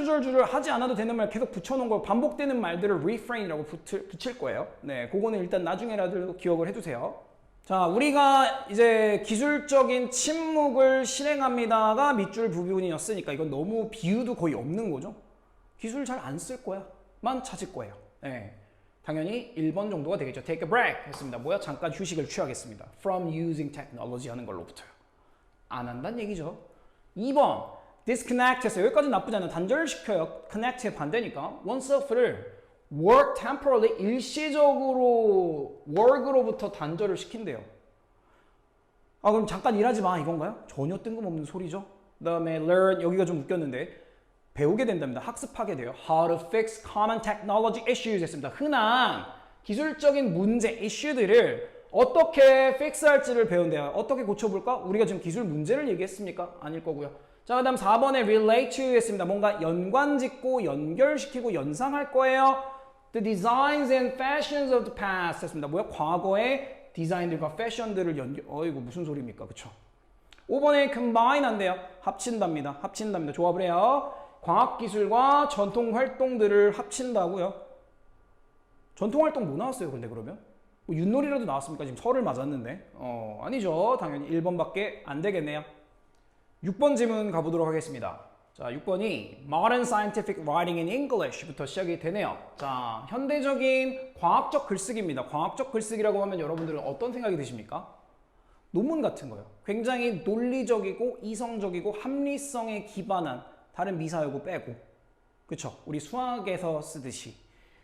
하지 않아도 되는 말 계속 붙여놓은 거 반복되는 말들을 refrain이라고 붙일 거예요. 네, 그거는 일단 나중에라도 기억을 해두세요. 자, 우리가 이제 기술적인 침묵을 실행합니다가 밑줄 부분이었으니까 이건 너무 비유도 거의 없는 거죠. 기술 잘 안 쓸 거야. 만 찾을 거예요. 네, 당연히 1번 정도가 되겠죠. Take a break 했습니다. 뭐야? 잠깐 휴식을 취하겠습니다. From using technology 하는 걸로부터요. 안 한다는 얘기죠. 2번 disconnect 했어요. 여기까지는 나쁘지 않아요. 단절시켜요. connect의 반대니까. oneself를 work temporarily 일시적으로 work으로부터 단절을 시킨대요. 아, 그럼 잠깐 일하지 마 이건가요? 전혀 뜬금없는 소리죠. 그 다음에 learn 여기가 좀 웃겼는데 배우게 된답니다. 학습하게 돼요. How to fix common technology issues 했습니다. 흔한 기술적인 문제, 이슈들을 어떻게 픽스할지를 배운대요. 어떻게 고쳐볼까? 우리가 지금 기술 문제를 얘기했습니까? 아닐 거고요. 자, 그 다음 4번에 relate to 했습니다. 뭔가 연관짓고 연결시키고 연상할 거예요. The designs and fashions of the past 했습니다. 뭐야? 과거의 디자인들과 패션들을 어이구 무슨 소리입니까? 그쵸? 5번에 combine 한대요. 합친답니다. 합친답니다. 조합을 해요. 과학기술과 전통활동들을 합친다고요. 전통활동 뭐 나왔어요? 근데 그러면? 뭐 윷놀이라도 나왔습니까? 지금 설을 맞았는데. 아니죠. 당연히 1번밖에 안 되겠네요. 6번 질문 가보도록 하겠습니다. 자, 6번이 Modern Scientific Writing in English부터 시작이 되네요. 자, 현대적인 과학적 글쓰기입니다. 과학적 글쓰기라고 하면 여러분들은 어떤 생각이 드십니까? 논문 같은 거요. 굉장히 논리적이고 이성적이고 합리성에 기반한 다른 미사여구 빼고 그쵸? 우리 수학에서 쓰듯이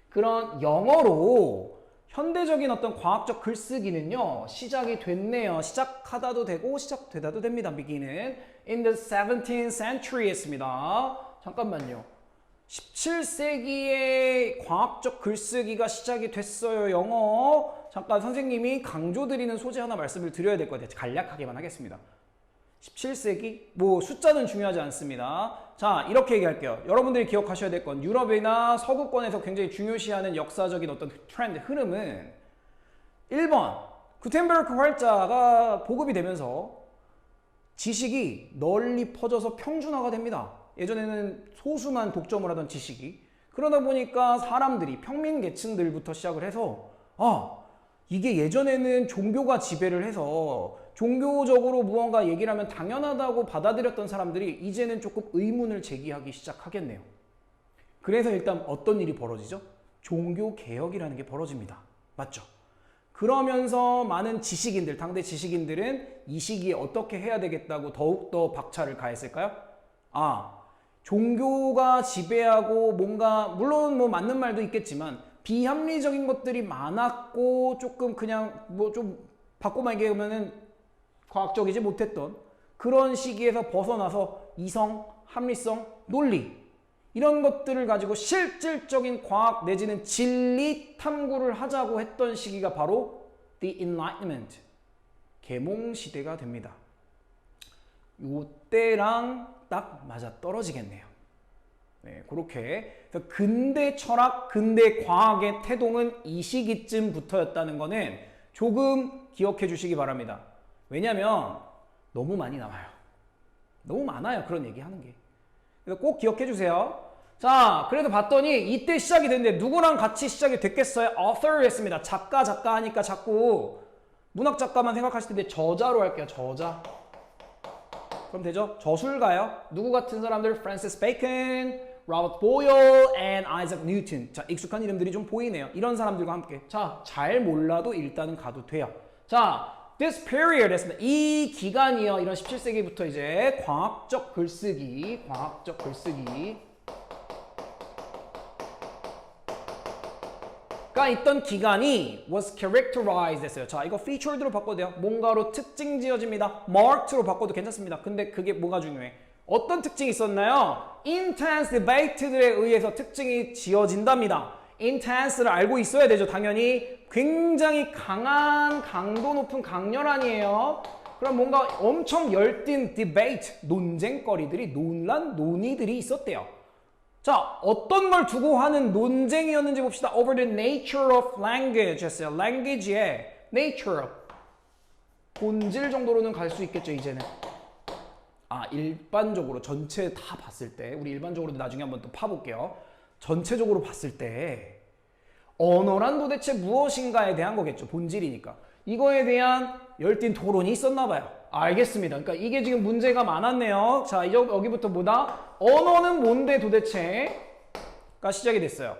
그런 영어로 현대적인 어떤 과학적 글쓰기는요 시작이 됐네요. 시작하다도 되고 시작되다도 됩니다. begin은 in the 17th century 했습니다. 잠깐만요. 17세기에 과학적 글쓰기가 시작이 됐어요. 영어. 잠깐 선생님이 강조드리는 소재 하나 말씀을 드려야 될 것 같아요. 간략하게만 하겠습니다. 17세기? 뭐 숫자는 중요하지 않습니다. 자, 이렇게 얘기할게요. 여러분들이 기억하셔야 될 건 유럽이나 서구권에서 굉장히 중요시하는 역사적인 어떤 트렌드, 흐름은 1번 구텐베르크 활자가 보급이 되면서 지식이 널리 퍼져서 평준화가 됩니다. 예전에는 소수만 독점을 하던 지식이 그러다 보니까 사람들이 평민 계층들부터 시작을 해서 이게 예전에는 종교가 지배를 해서 종교적으로 무언가 얘기를 하면 당연하다고 받아들였던 사람들이 이제는 조금 의문을 제기하기 시작하겠네요. 그래서 일단 어떤 일이 벌어지죠? 종교개혁이라는 게 벌어집니다. 맞죠? 그러면서 많은 지식인들, 당대 지식인들은 이 시기에 어떻게 해야 되겠다고 더욱더 박차를 가했을까요? 종교가 지배하고 뭔가 물론 뭐 맞는 말도 있겠지만 비합리적인 것들이 많았고 조금 그냥 뭐 좀 바꿔만 얘기하면은 과학적이지 못했던 그런 시기에서 벗어나서 이성, 합리성, 논리 이런 것들을 가지고 실질적인 과학 내지는 진리 탐구를 하자고 했던 시기가 바로 The Enlightenment, 계몽 시대가 됩니다. 요때랑 딱 맞아 떨어지겠네요. 네, 그렇게 근대 철학, 근대 과학의 태동은 이 시기쯤부터였다는 거는 조금 기억해 주시기 바랍니다. 왜냐면 너무 많이 나와요. 너무 많아요. 그런 얘기 하는 게. 그래서 꼭 기억해 주세요. 자, 그래도 봤더니 이때 시작이 됐는데 누구랑 같이 시작이 됐겠어요? author 했습니다. 작가 하니까 자꾸 문학 작가만 생각하실 텐데 저자로 할게요. 저자. 그럼 되죠? 저술가요. 누구 같은 사람들? 프란시스 베이컨, 로버트 보일, and 아이작 뉴턴. 자, 익숙한 이름들이 좀 보이네요. 이런 사람들과 함께. 자, 잘 몰라도 일단은 가도 돼요. 자, this period 했습니다. 이 기간이요. 이런 17세기부터 이제 과학적 글쓰기 가 있던 기간이 was characterized 했어요. 자, 이거 featured로 바꿔도 돼요. 뭔가로 특징 지어집니다. marked로 바꿔도 괜찮습니다. 근데 그게 뭐가 중요해? 어떤 특징이 있었나요? intense debate들에 의해서 특징이 지어진답니다. intense를 알고 있어야 되죠. 당연히 굉장히 강한 강도 높은 강렬한이에요. 그럼 뭔가 엄청 열띤 debate, 논쟁거리들이 논의들이 있었대요. 자, 어떤 걸 두고 하는 논쟁이었는지 봅시다. Over the nature of language 했어요. language의 nature, 본질 정도로는 갈 수 있겠죠, 이제는. 일반적으로 전체 다 봤을 때, 우리 일반적으로 나중에 한번 또 파볼게요. 전체적으로 봤을 때 언어란 도대체 무엇인가에 대한 거겠죠. 본질이니까. 이거에 대한 열띤 토론이 있었나 봐요. 알겠습니다. 그러니까 이게 지금 문제가 많았네요. 자, 여기부터 뭐다? 언어는 뭔데 도대체?가 시작이 됐어요.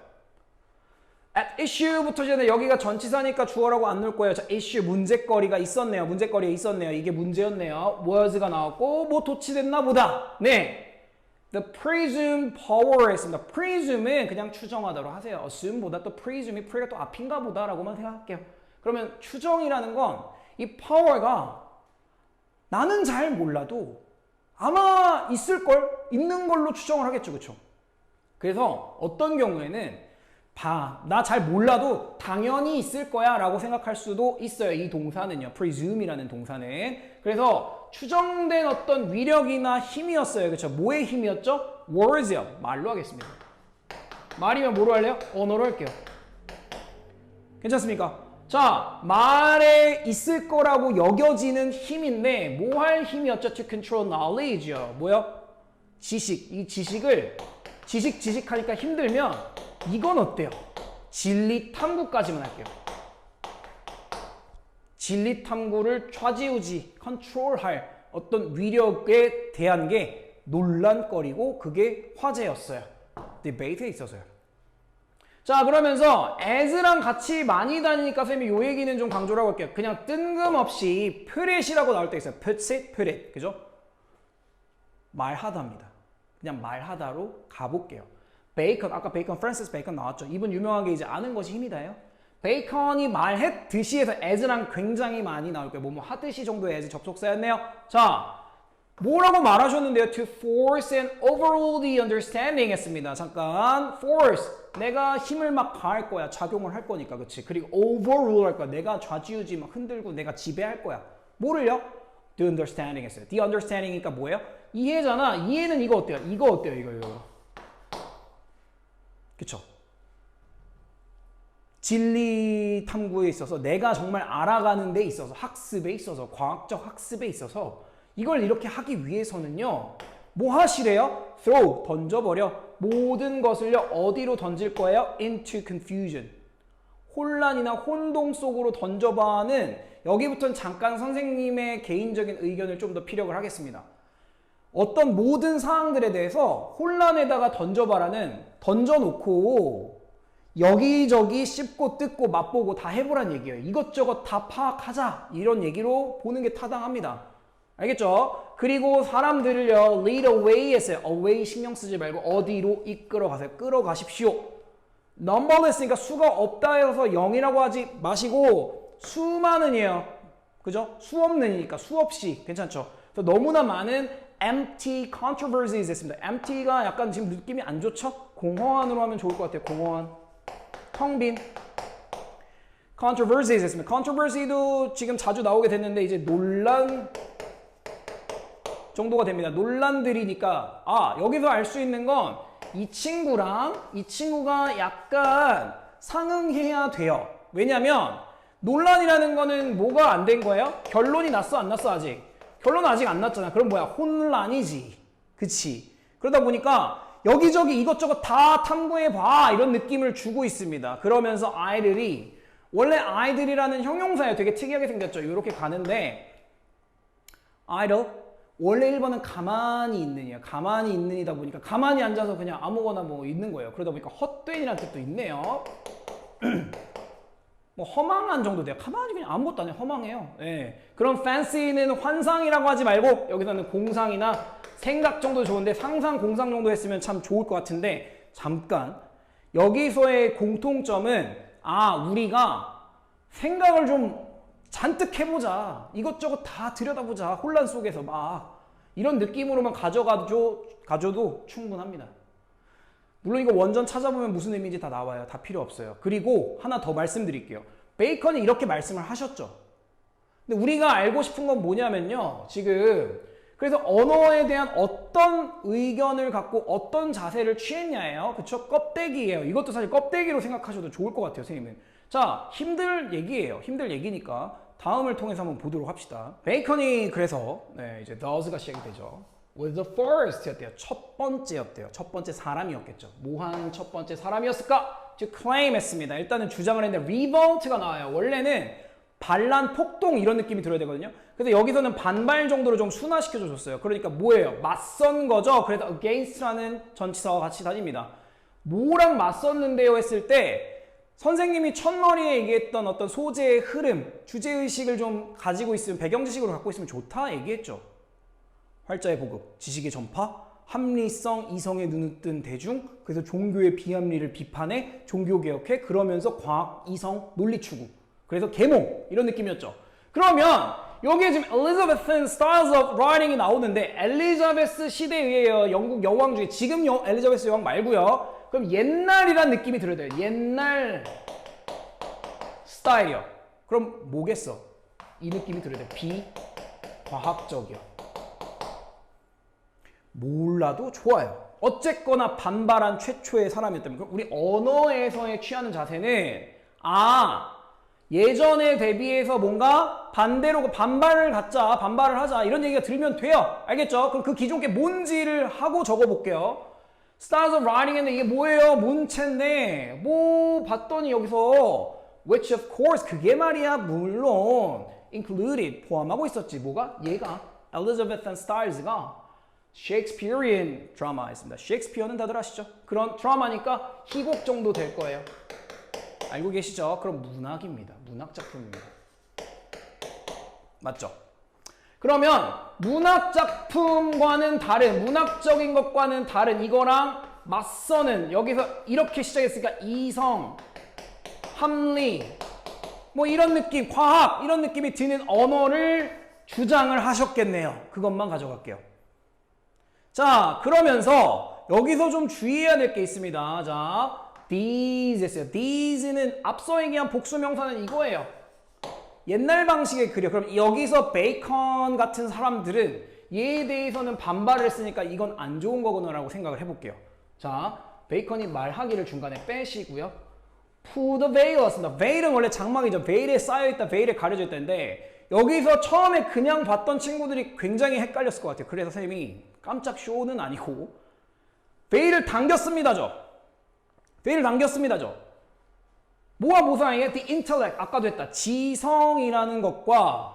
at issue부터 전에 여기가 전치사니까 주어라고 안 넣을 거예요. 자, issue 문제거리가 있었네요. 문제거리가 있었네요. 이게 문제였네요. was가 나왔고 뭐 도치됐나 보다. 네. The presumed power 했습니다. presume은 그냥 추정하다로 하세요. assume보다 또 presume이 pre가 또 앞인가 보다라고만 생각할게요. 그러면 추정이라는 건 이 power가 나는 잘 몰라도 아마 있을걸? 있는 걸로 추정을 하겠죠. 그쵸? 그래서 어떤 경우에는 나 잘 몰라도 당연히 있을 거야 라고 생각할 수도 있어요. 이 동사는요. presume이라는 동사는. 그래서 추정된 어떤 위력이나 힘이었어요. 그렇죠? 뭐의 힘이었죠? words요. 말로 하겠습니다. 말이면 뭐로 할래요? 언어로 할게요. 괜찮습니까? 자, 말에 있을 거라고 여겨지는 힘인데 뭐 할 힘이었죠? To control knowledge요. 뭐요? 지식. 이 지식을 지식하니까 힘들면 이건 어때요? 진리 탐구까지만 할게요. 진리 탐구를 좌지우지, 컨트롤할 어떤 위력에 대한 게 논란거리고 그게 화제였어요. 디베이트에 있어서요. 자, 그러면서 as랑 같이 많이 다니니까 쌤이 요 얘기는 좀 강조를 하고 할게요. 그냥 뜬금없이 putit이라고 나올 때 있어요. put it, put it. 그죠? 말하다입니다. 그냥 말하다로 가볼게요. 베이컨, 아까 베이컨, 프랜시스 베이컨 나왔죠. 이분 유명하게 이제 아는 것이 힘이다요. 베이컨이 말했듯이에서 as랑 굉장히 많이 나올 거예요. 뭐 하듯이 정도의 as 접속사였네요. 자, 뭐라고 말하셨는데요? To force and overrule the understanding 했습니다. 잠깐, force, 내가 힘을 막 가할 거야. 작용을 할 거니까, 그치? 그리고 overrule 할 거야. 내가 좌지우지 막 흔들고 내가 지배할 거야. 뭐를요? The understanding 했어요. The understanding이니까 뭐예요? 이해잖아. 이해는 이거 어때요? 이거 어때요? 이거. 그쵸? 진리 탐구에 있어서 내가 정말 알아가는 데 있어서 학습에 있어서 과학적 학습에 있어서 이걸 이렇게 하기 위해서는요. 뭐 하시래요? throw, 던져버려. 모든 것을요. 어디로 던질 거예요? into confusion. 혼란이나 혼동 속으로 던져봐는 여기부터는 잠깐 선생님의 개인적인 의견을 좀 더 피력을 하겠습니다. 어떤 모든 사항들에 대해서 혼란에다가 던져봐라는 던져놓고 여기저기 씹고 뜯고 맛보고 다 해보란 얘기예요. 이것저것 다 파악하자 이런 얘기로 보는 게 타당합니다. 알겠죠? 그리고 사람들을요 lead away 했어요. away 신경 쓰지 말고 어디로 이끌어 가세요. 끌어가십시오. numberless니까 수가 없다 해서 0이라고 하지 마시고 수많은이에요. 그죠? 수 없는이니까 수없이 괜찮죠? 그래서 너무나 많은 empty controversies 했습니다. empty가 약간 지금 느낌이 안 좋죠? 공허한으로 하면 좋을 것 같아요. 공허한. 텅 빈. controversies 했습니다. controversy도 지금 자주 나오게 됐는데 이제 논란 정도가 됩니다. 논란들이니까 여기서 알 수 있는 건 이 친구랑 이 친구가 약간 상응해야 돼요. 왜냐면 논란이라는 거는 뭐가 안 된 거예요? 결론이 났어 안 났어 아직? 결론은 아직 안 났잖아. 그럼 뭐야? 혼란이지. 그치? 그러다 보니까 여기저기 이것저것 다 탐구해봐 이런 느낌을 주고 있습니다. 그러면서 아이들이 원래 아이들이라는 형용사예요. 되게 특이하게 생겼죠. 이렇게 가는데 아이들 원래 1번은 가만히 있는이야. 가만히 있는이다 보니까 가만히 앉아서 그냥 아무거나 뭐 있는 거예요. 그러다 보니까 헛된이라는 뜻도 있네요. 뭐 허망한 정도 돼요. 가만히 그냥 아무것도 안 해요. 허망해요. 예. 그럼 fancy는 환상이라고 하지 말고 여기서는 공상이나 생각 정도 좋은데 상상, 공상 정도 했으면 참 좋을 것 같은데 잠깐 여기서의 공통점은 우리가 생각을 좀 잔뜩 해보자. 이것저것 다 들여다보자. 혼란 속에서 막 이런 느낌으로만 가져도 충분합니다. 물론 이거 원전 찾아보면 무슨 의미인지 다 나와요. 다 필요 없어요. 그리고 하나 더 말씀드릴게요. 베이컨이 이렇게 말씀을 하셨죠. 근데 우리가 알고 싶은 건 뭐냐면요. 지금 그래서 언어에 대한 어떤 의견을 갖고 어떤 자세를 취했냐예요. 그쵸? 껍데기예요. 이것도 사실 껍데기로 생각하셔도 좋을 것 같아요, 선생님은. 자, 힘들 얘기예요. 힘들 얘기니까 다음을 통해서 한번 보도록 합시다. 베이컨이 그래서 이제 does가 시작이 되죠. was the first였대요. 첫 번째였대요. 첫 번째 사람이었겠죠. 뭐한 첫 번째 사람이었을까? 즉 claim했습니다. 일단은 주장을 했는데 revolt가 나와요. 원래는 반란, 폭동 이런 느낌이 들어야 되거든요. 그래서 여기서는 반발 정도로 좀 순화시켜줘 줬어요. 그러니까 뭐예요? 맞선 거죠. 그래서 against라는 전치사와 같이 다닙니다. 뭐랑 맞섰는데요 했을 때 선생님이 첫머리에 얘기했던 어떤 소재의 흐름, 주제의식을 좀 가지고 있으면, 배경지식으로 갖고 있으면 좋다 얘기했죠. 활자의 보급, 지식의 전파, 합리성, 이성의 눈을 뜬 대중, 그래서 종교의 비합리를 비판해, 종교개혁해, 그러면서 과학, 이성, 논리 추구. 그래서 계몽 이런 느낌이었죠. 그러면 여기에 지금 Elizabethan styles of writing이 나오는데 엘리자베스 시대에 의해요. 영국 여왕 중에 지금 엘리자베스 여왕 말고요. 그럼 옛날이란 느낌이 들어야 돼요. 옛날 스타일이요. 그럼 뭐겠어? 이 느낌이 들어야 돼. 비과학적이요. 몰라도 좋아요. 어쨌거나 반발한 최초의 사람이었다면 그럼 우리 언어에서의 취하는 자세는 예전에 대비해서 뭔가 반대로 반발을 하자 이런 얘기가 들면 돼요. 알겠죠? 그럼 그 기존 게 뭔지를 하고 적어볼게요. Styles of writing 했는데 이게 뭐예요? 문체인데 뭐 봤더니 여기서 which of course 그게 말이야 물론 included 포함하고 있었지. 뭐가? 얘가 Elizabethan styles가 Shakespearean 드라마였습니다. 셰익스피어는 다들 아시죠? 그런 드라마니까 희곡 정도 될 거예요. 알고 계시죠? 그럼 문학입니다. 문학 작품입니다. 맞죠? 그러면 문학 작품과는 다른, 문학적인 것과는 다른 이거랑 맞서는 여기서 이렇게 시작했으니까 이성, 합리, 뭐 이런 느낌, 과학 이런 느낌이 드는 언어를 주장을 하셨겠네요. 그것만 가져갈게요. 자, 그러면서 여기서 좀 주의해야 될 게 있습니다. 자, these 했어요. these는 앞서 얘기한 복수명사는 이거예요. 옛날 방식의 글이요. 그럼 여기서 베이컨 같은 사람들은 얘에 대해서는 반발을 했으니까 이건 안 좋은 거구나라고 생각을 해볼게요. 자, 베이컨이 말하기를 중간에 빼시고요. Pull the veil였습니다. veil은 원래 장막이죠. veil에 쌓여있다, veil에 가려져 있다는데 여기서 처음에 그냥 봤던 친구들이 굉장히 헷갈렸을 것 같아요. 그래서 선생님이 깜짝 쇼는 아니고 veil을 당겼습니다죠. veil을 당겼습니다죠. 뭐와 무상이에요? The intellect, 아까도 했다. 지성이라는 것과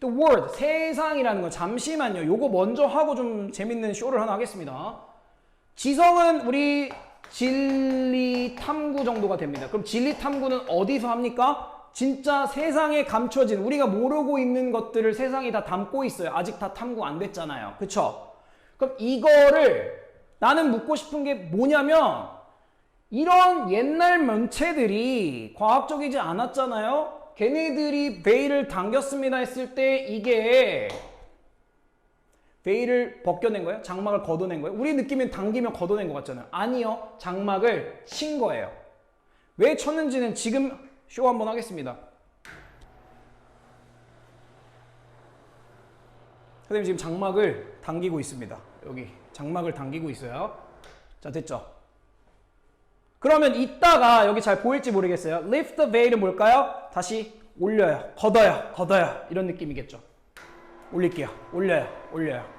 the world, 세상이라는 거. 잠시만요. 요거 먼저 하고 좀 재밌는 쇼를 하나 하겠습니다. 지성은 우리 진리 탐구 정도가 됩니다. 그럼 진리 탐구는 어디서 합니까? 진짜 세상에 감춰진 우리가 모르고 있는 것들을 세상이 다 담고 있어요. 아직 다 탐구 안 됐잖아요. 그쵸? 그럼 이거를 나는 묻고 싶은 게 뭐냐면 이런 옛날 문체들이 과학적이지 않았잖아요. 걔네들이 베일을 당겼습니다 했을 때 이게 베일을 벗겨낸 거예요? 장막을 걷어낸 거예요? 우리 느낌은 당기면 걷어낸 것 같잖아요. 아니요. 장막을 친 거예요. 왜 쳤는지는 지금 쇼 한번 하겠습니다. 선생님 지금 장막을 당기고 있습니다. 여기 장막을 당기고 있어요. 자, 됐죠? 그러면 이따가 여기 잘 보일지 모르겠어요. lift the veil은 뭘까요? 다시 올려요. 걷어요. 이런 느낌이겠죠. 올릴게요. 올려요.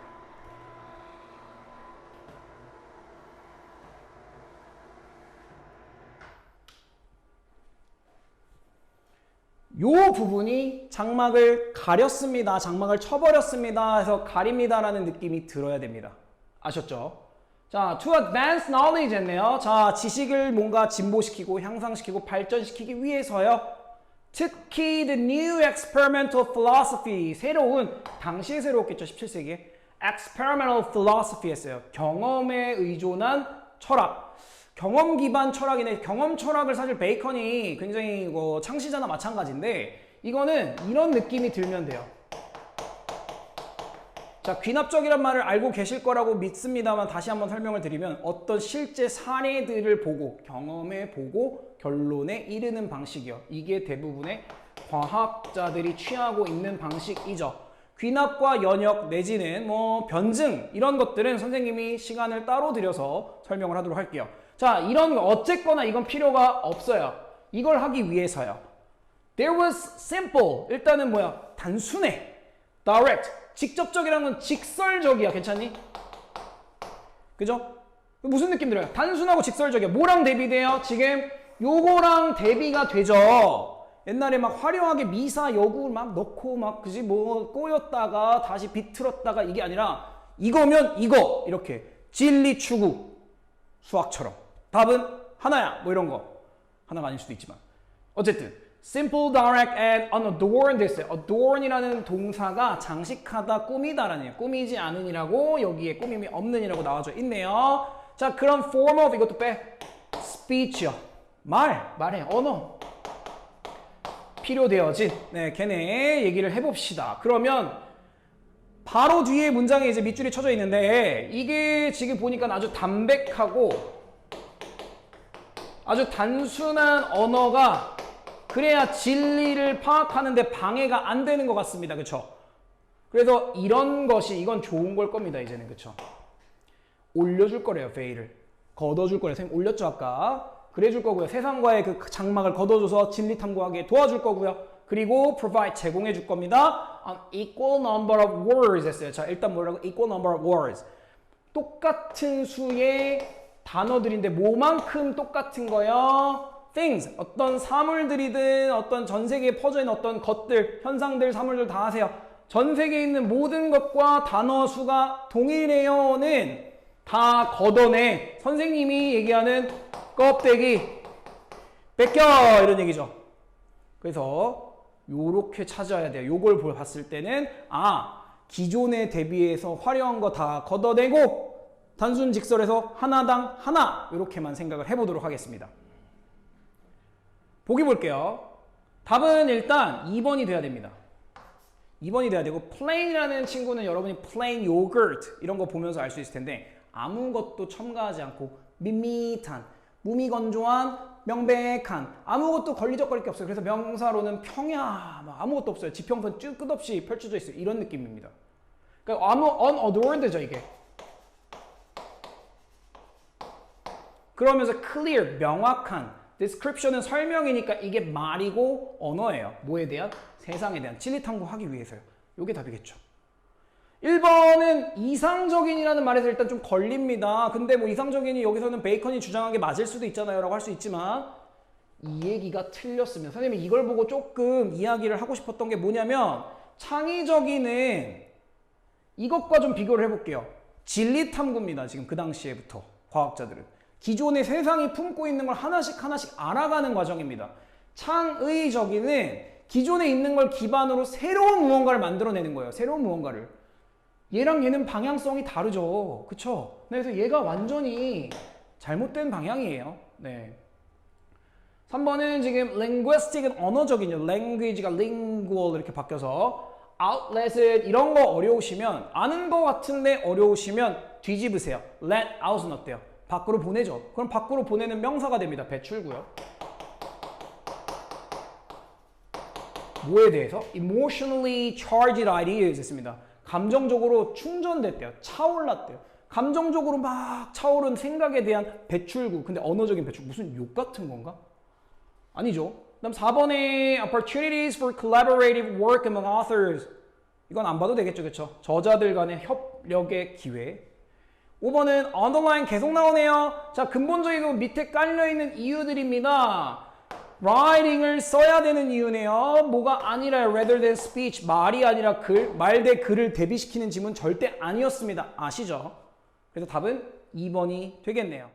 요 부분이 장막을 가렸습니다. 장막을 쳐버렸습니다. 해서 가립니다라는 느낌이 들어야 됩니다. 아셨죠? 자, to advance knowledge 했네요. 자, 지식을 뭔가 진보시키고 향상시키고 발전시키기 위해서요. 특히 the new experimental philosophy, 당시에 새로웠겠죠. 17세기에 experimental philosophy 했어요. 경험에 의존한 철학. 경험 기반 철학이네. 경험 철학을 사실 베이컨이 굉장히 창시자나 마찬가지인데 이거는 이런 느낌이 들면 돼요. 자, 귀납적이란 말을 알고 계실 거라고 믿습니다만 다시 한번 설명을 드리면 어떤 실제 사례들을 보고 경험해 보고 결론에 이르는 방식이요. 이게 대부분의 과학자들이 취하고 있는 방식이죠. 귀납과 연역 내지는 변증 이런 것들은 선생님이 시간을 따로 들여서 설명을 하도록 할게요. 자, 이런 거 어쨌거나 이건 필요가 없어요. 이걸 하기 위해서요. There was simple. 일단은 단순해. Direct. 직접적이라는 건 직설적이야. 괜찮니? 그죠? 무슨 느낌 들어요? 단순하고 직설적이야. 뭐랑 대비돼요? 지금 요거랑 대비가 되죠. 옛날에 막 화려하게 미사 여구 막 넣고 막 그지 꼬였다가 다시 비틀었다가 이게 아니라 이거면 이거 이렇게 진리 추구 수학처럼 답은 하나야 이런 거 하나가 아닐 수도 있지만 어쨌든 simple, direct, and unadorned 됐어요. adorn이라는 동사가 장식하다, 꾸미다라는 얘기예요. 꾸미지 않으니라고 여기에 꾸밈이 없는이라고 나와져 있네요. 자, 그럼 form of 이것도 빼. speech요. 말해, 언어. 필요되어진 걔네 얘기를 해봅시다. 그러면 바로 뒤에 문장에 이제 밑줄이 쳐져 있는데 이게 지금 보니까 아주 담백하고 아주 단순한 언어가 그래야 진리를 파악하는데 방해가 안 되는 것 같습니다. 그쵸? 그래서 이런 것이 이건 좋은 걸 겁니다. 이제는 그쵸? 올려줄 거래요. 베일을 걷어줄 거래요. 선생님 올렸죠 아까? 그래 줄 거고요. 세상과의 그 장막을 걷어줘서 진리 탐구하게 도와줄 거고요. 그리고 provide 제공해 줄 겁니다. An equal number of words 했어요. 자, 일단 뭐라고? equal number of words. 똑같은 수의 단어들인데 뭐만큼 똑같은 거요? things. 어떤 사물들이든 어떤 전 세계에 퍼져 있는 어떤 것들, 현상들, 사물들 다 하세요. 전 세계에 있는 모든 것과 단어 수가 동일해요는 다 걷어내. 선생님이 얘기하는 껍데기 뺏겨 이런 얘기죠. 그래서 요렇게 찾아야 돼요. 요걸 봤을 때는 기존에 대비해서 화려한 거 다 걷어내고 단순 직설에서 하나당 하나 이렇게만 생각을 해보도록 하겠습니다. 보기 볼게요. 답은 일단 2번이 돼야 됩니다. 2번이 돼야 되고 plain이라는 친구는 여러분이 plain yogurt 이런 거 보면서 알 수 있을 텐데 아무것도 첨가하지 않고 밋밋한 무미건조한 명백한 아무것도 걸리적거릴 게 없어요. 그래서 명사로는 평야 아무것도 없어요. 지평선 쭉 끝없이 펼쳐져 있어요. 이런 느낌입니다. 그러니까 unadorned죠 이게. 그러면서 clear 명확한 description은 설명이니까 이게 말이고 언어예요. 뭐에 대한? 세상에 대한 진리 탐구하기 위해서요. 이게 답이겠죠. 1번은 이상적인이라는 말에서 일단 좀 걸립니다. 근데 이상적인이 여기서는 베이컨이 주장한 게 맞을 수도 있잖아요 라고 할 수 있지만 이 얘기가 틀렸습니다. 선생님이 이걸 보고 조금 이야기를 하고 싶었던 게 뭐냐면 창의적인은 이것과 좀 비교를 해볼게요. 진리 탐구입니다. 지금 그 당시에부터 과학자들은 기존의 세상이 품고 있는 걸 하나씩 알아가는 과정입니다. 창의적인은 기존에 있는 걸 기반으로 새로운 무언가를 만들어내는 거예요. 새로운 무언가를. 얘랑 얘는 방향성이 다르죠. 그쵸? 그래서 얘가 완전히 잘못된 방향이에요. 네. 3번은 지금 linguistic은 언어적이죠. language가 lingual 이렇게 바뀌어서 outlet은 이런 거 어려우시면 아는 거 같은데 어려우시면 뒤집으세요. let out은 어때요? 밖으로 보내죠. 그럼 밖으로 보내는 명사가 됩니다. 배출구요. 뭐에 대해서? emotionally charged ideas 했습니다. 감정적으로 충전됐대요. 차올랐대요. 감정적으로 막 차오른 생각에 대한 배출구. 근데 언어적인 배출구. 무슨 욕 같은 건가? 아니죠. 그다음 4번에 opportunities for collaborative work among authors. 이건 안 봐도 되겠죠. 그렇죠? 저자들 간의 협력의 기회. 5번은 underline 계속 나오네요. 자, 근본적이고 밑에 깔려있는 이유들입니다. writing을 써야 되는 이유네요. 뭐가 아니라 rather than speech. 말이 아니라 글. 말 대 글을 대비시키는 지문 절대 아니었습니다. 아시죠? 그래서 답은 2번이 되겠네요.